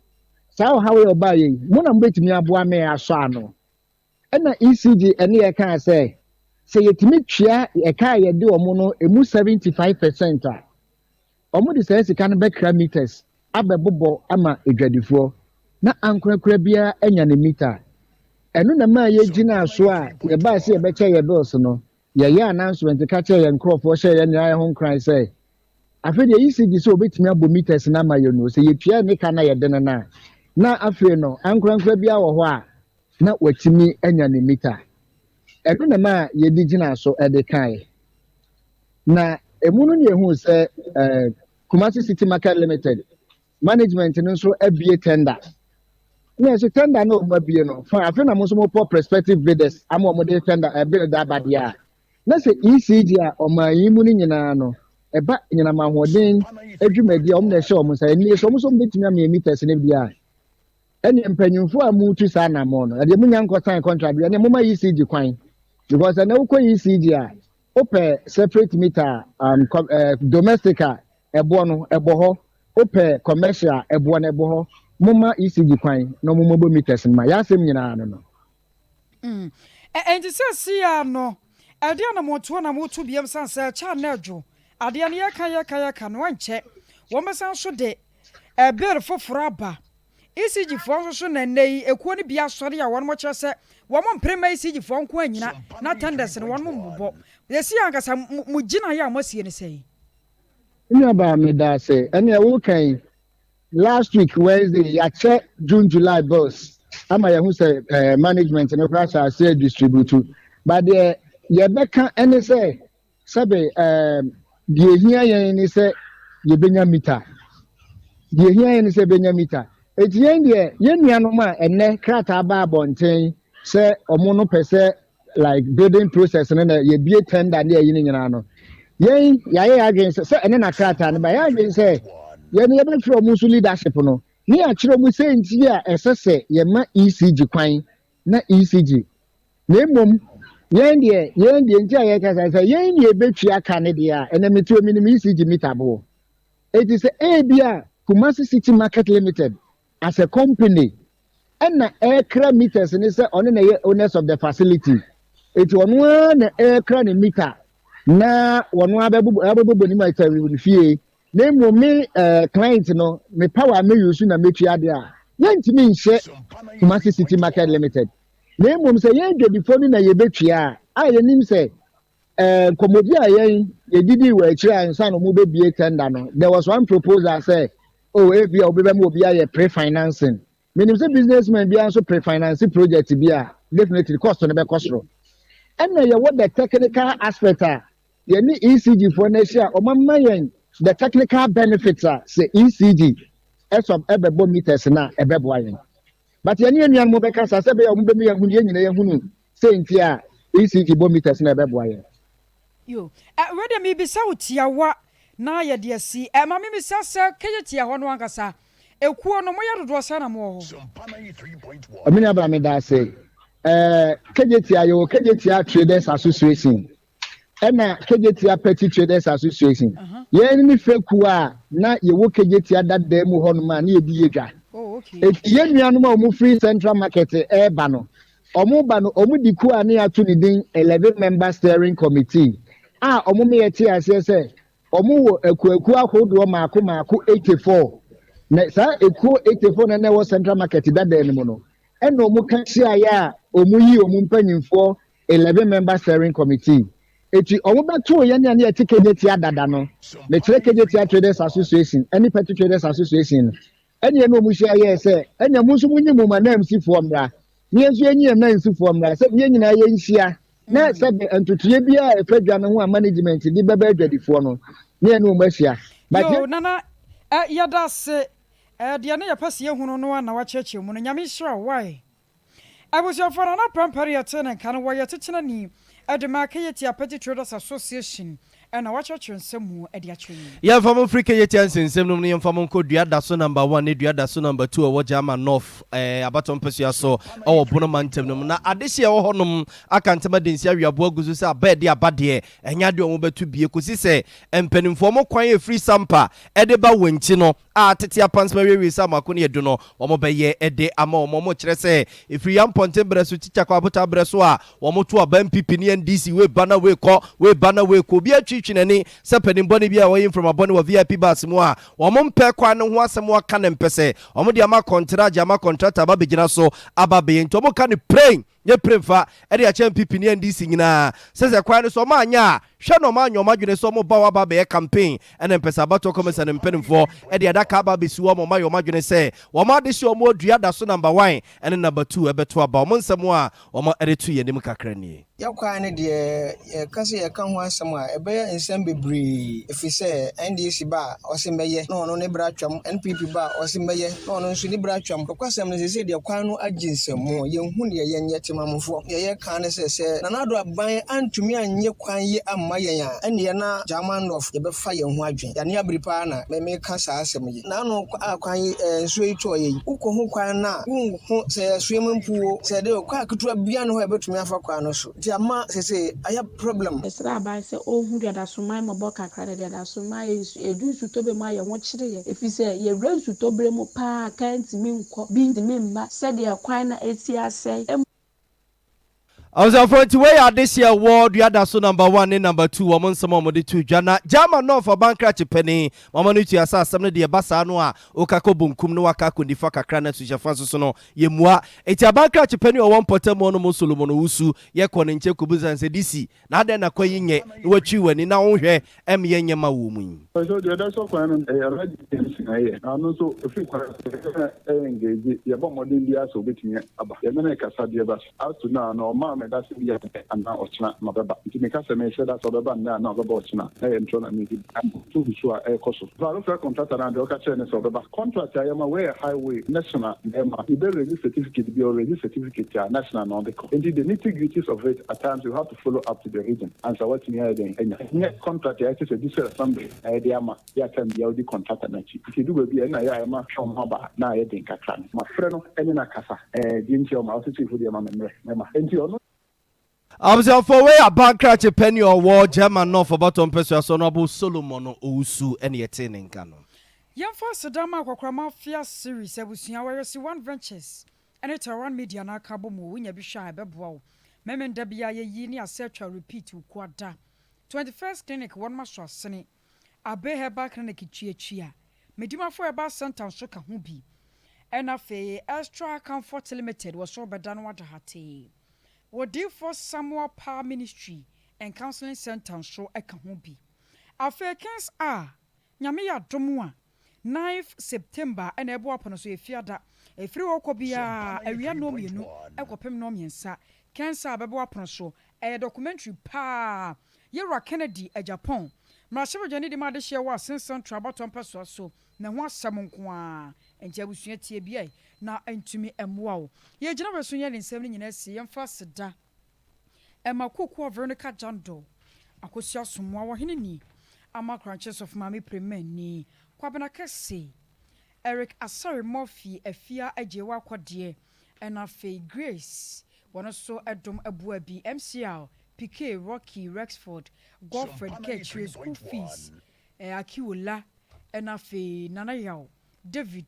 saa how you buy mo na mbetimi aboa me aso ano na ECG ene ye kan say yetimi twia ye ka ye de omo no emu 75% a omo de say sika no bekra meters abebobo ama edwadifo na ankorakora bia anya ne meter eno na ma ye gina so a ye ba se ye beche ye bills no ye ye announcement ka che ye nkrofo she ye nyai ho nkran say afi de ECG so obetimi abo meters na ma ye no say ye twia ne ka na ye de na afi no ankorakora bia wo ho a na watimi anya ne meter eno na ma ye di gina so e de kai na emu no ne hu say Kumasi City Market Limited management no so abie tender. No so tender no mabie no. For afi na mo so mo prospective bidders am mo de tender bid that bad ya. Na say ECG a o ma yi mu ni nyina no. Eba nyina ma hoden adwumadi o mo na hye o mo say ni so mo so betumi am meters ne bia. Ene mpanyimfo a mu tu sa na mo no. E de mu nyan sign contract bia ne mo ma ECG kwan. Because na wo ECG a open separate meter domestic ebo no ebo ho open commercial ebo no ebo ho moma ECG kwan no momo meters ma ya asem nyina no enti se ya no ade na moto na moto biem san se cha na adwo ade na ya ka no anche wo mesan so de bill foforo aba ECG fo so na nei ekuo ne bia sori ya won mo kire se wo mo prema ECG fo nko anyina na tenders ne won mo mbobọ yesi ankasa mu gina ya mo sie ne sei nya ba me da say ene wo kan last week Wednesday ya check June-July bills ama ya hu say management no crash say distribute but the ye beka ene say sabe die hia yen ni say ye benya meter die hia yen ni say benya meter etien de ye nuanom a ene krata ba abonten say omo no pese like building process na ye bie tender na ye nyina no yen yaye against say ene na krata na ba ya against say ye ne be fro mu leadership no ni a kire mu say nti a esese ye ma ECG kwan na ECG na emom yen de nti a ye ka say yen ye betwa aka ne de a ene metu minim ECG meter bo it is a bia Kumasi City Market Limited as a company and na aircraft meters ni say on na owners of the facility it one na aircraft meter na wono abebubo ni ma tawi fie na mo me client no me power me use na metu ade a yentimi nhye Kumasi City Market Limited na mo say yen de before na ye betua a yenim say komodi a yen yedidi we akira ansa no mo be bie tender no there was one proposal say oh ebi obi be mo obi a pre-financing meaning say businessman bi also pre-financing project bi a definitely cost no be cost ro and na what the technical aspect ye ni ECG for na share o mamma yen the technical benefits say ECG as of ebebo meters na ebebo yen but ye ni anuan mo be kasa say be o mo be me yahunu ye nyina yahunu say ntia ECG bo meters na ebebo yen yo ready me be sautiawa na ye de si ma me sasa keyetia ho no ankasa ekuo no mo ya dodo sa na mo ho amini aba me da say kejetia traders association ena kejetia petty traders association ye ni feku a na ye wo kejetia dadda mu ho no ma na ye di yedwa ye nuanom a mo free central market ba no omo ba no omo diku a na atu ni din 11 member steering committee omo me yeti ase se omo wo akuaku ahodo maako 84 na sa ekuo 84 na wo central market dadda ni mo no eno omo ka sia ya omo yi omo mpanyimfo 11 member steering committee eti omo beto ye ne etiketi adada no me kire kejeti traders association any petty traders association enya no omo sia ye se enya mu so munyi mu manam si fo mra ne enso enyi na nsi fo mra se ye nyina ye nhia na se entutuye bia efadwa no ho a management di beba adwadifo no ne no omo ahia yo nana yada se de na yapase ehunu no na wa cheche mu no nyame hira why abusia for na prampare yete na kan wo yete chena ni edema kayeti apeti traders association ɛna wakyerɛkyerɛ nsɛm mu ɛde akyerɛ ya fam Africa yɛtia nsɛm no ne yɛmfa mo nkɔ dua da so number 1 ne dua da so number 2 ɛwɔ Jama North abatom pesua so ɛwɔ bono mantam no na adehye ɛwɔ hɔnom aka ntama densi awiaboa guzu sɛ abɛde abadeɛ ɛnya de ɔmo bɛtu bie kosi sɛ mpanimfoɔ mo kwan free Sompa ɛde ba wɔnkyi no a tete apansma wewe sa mako ne edu no ɔmo bɛyɛ ɛde ama ɔmo mo kyerɛ sɛ efiri yamponte brɛ so chicha kwa abota brɛ so a ɔmo to aba MPP ne NDC we bana we kɔ bi atwitwi nani sɛ panimbo ne bi a wɔyɛ from abɔne wɔ VIP bus mu a ɔmo mpɛ kwa ne ho asɛm aka ne mpɛsɛ ɔmo de ama contract aba begina so aba be nto ɔmo ka ne praying nye premfa ɛde akyɛ MPP ne NDC nyinaa sɛ kwa ne so ɔmo anya hwɛ no ɔmo anya ɔmo adwene so ɔmo ba wa ba be campaign ɛna mpɛsɛ abato kɔmɛsɛ ne mpanimfo ɛde adaka aba be siwo ɔmo ɔmo adwene sɛ ɔmo ade si ɔmo adua da so number 1 ɛne number 2 ɛbɛto aba ɔmo nsɛm a ɔmo ɛde to yɛ nim kakra nie yakwa ne de kase yɛka ho asɛm a ɛbɛyɛ nsɛm bebree efi sɛ NDC ba ɔse mbɛyɛ na ɔno ne bra twam NPP ba ɔse mbɛyɛ na ɔno nso ne bra twam kwasɛm ne sɛ de kwan no agye nsɛm mu yɛnhu ne yɛnyɛ temamfo yɛyɛ kan ne sɛ nanado aban antumi anye kwan yi amma yɛn a ɛne na German of yɛbɛfa yɛn ho adwen yɛne abiripa na me ka saa asɛm yi na no akwan yi nso yi to yɛ ukɔ ho kwan na wonhu sɛ suem mpuo sɛ de kwa ketua bia no hɔ yɛbɛtumi afa kwan no so ama sese aya problem esra ba se ohun dia da so mai mo boka kra dia da so mai edu su to be mai ye ho kyere ye efi se ye re su to bre mu pa kan ti mi nkɔ bi ndi mi mba se de kwan na eti asɛe I was afraid to wear this year award. You had so number 1 and number 2. Woman, some of the 2. Jana, Jama no for bankruptcy penny. Mama, you are some of the Basanoa, Okako Bunkum, no Akaku, the Faka Crana, Suja Francono, Yemua. It's a bankruptcy penny or 1 potamono Musulumono Usu, Yakon and Chekubus and Sedisi. Now then, a coin ye, what you and in our hair, M. Yama woman. So that's all fine. And also, if you engage, you're more than the ass of it. Yamanaka Sadiabas, out to now, no, Mamma, that's the and now Ochna, Mababa. To make us a message that's all about now, not about Ochna. I am trying to make it too sure a cost. So I look at contract around the Occasion of the contract. I am aware highway national, you better register certificate, be already certificate, national, non the indeed the nitty gritties of it. At times you have to follow up to the region. And so what's in here again? And contract, I just said this assembly. Diama, ya can be already contracted. If you do a BN, I am a from Haba, now I think I can. My friend, any Nakasa, didn't you? My city for the mamma, and you I was for way a bankruptcy penny or war German North for bottom person, Honorable Solomon Usu, any attaining canon. Young first Dama Kwama Fia series, Ebusia, where you see 1 Ventures, and it's around media na Kabomu, when you be shy, Bebo. Memen Debia Yini, a search repeat to Quada. 21st clinic, 1 master, Sunny. Abe heba clinic chia. Medima for about Santa Shoka Hubi. And a fee extra comfort limited was so bedan what hati. What deal for Samuel Power Ministry and Counseling Center show a Kahubi. A fair cans are Yamia Domua 9th September and a boapon so if yada a free okobia a real nomino a copem nomiansa cancer babuapon show a documentary pa Yera Kennedy a Japan. Marshall Jenny de Madishia was since some trouble to person so na ho asam nkoa enje abusua tie bia na antumi emwa wo ye gina besunya ne nsem nyina si yemfa seda emakoko Veronica Jando akosia somwa wo hene ni amakranches of mami premen ni kwabena kese Eric Asari Murphy afia ajewa kwade enafe Grace wono so edom abua bi MCL PK Rocky Rexford Godfred Ketchre school fees Akiwola enafe Nana Yaw David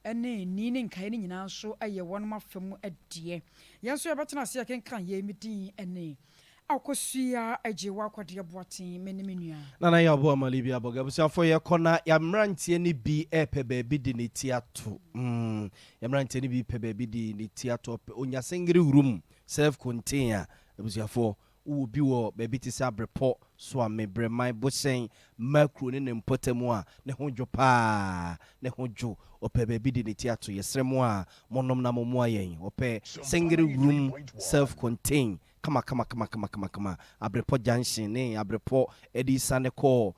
ene nini nkae ni nyina so aye won mafam adie yenso yebetena se yakenkan ye midin ene akosua ajewa kwade boaten menimnua Nana Yaw bo amalibi aboga busiafo ye kona ya mrantie ni bi epe baabi di ne tiato ya mrantie ni bi pe baabi di ne tiato onya singiri room self container busiafo wo bi wo baabi ti sa brepo so amebre mai bosen macro ne mpotemu a ne hojo pa ne hojo ope baabi di ne tiato yesremu a monom na momu ayen ope single room self contained kama abrepo junction ne abrepo edi sane call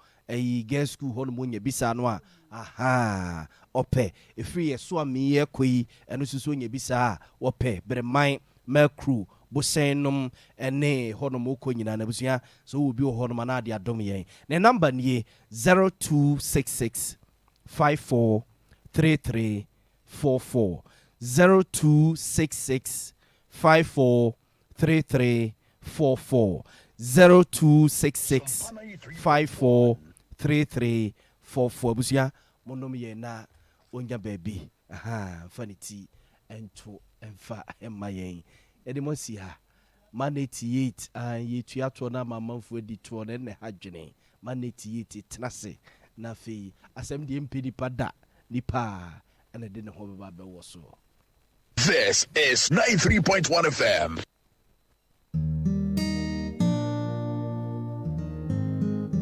girls school hon mo nya bisa no a aha ope efiri yeso amiye koi eno susu nya bisa ope breman macro bosenum ene honom uko nyina na busua so wo bi wo honom na ade adom yen ne number nie 0266 543344 0266 543344 0266 543344 busia monom ye na onya baby fanity ento emfa emma yen edimosi ha man 88 ye tuato na mamanfo di to na ne hadwene man 88 tenase na fe asem de mpedi pada nipa ene de ne ho beba be wo so. This is 93.1 FM.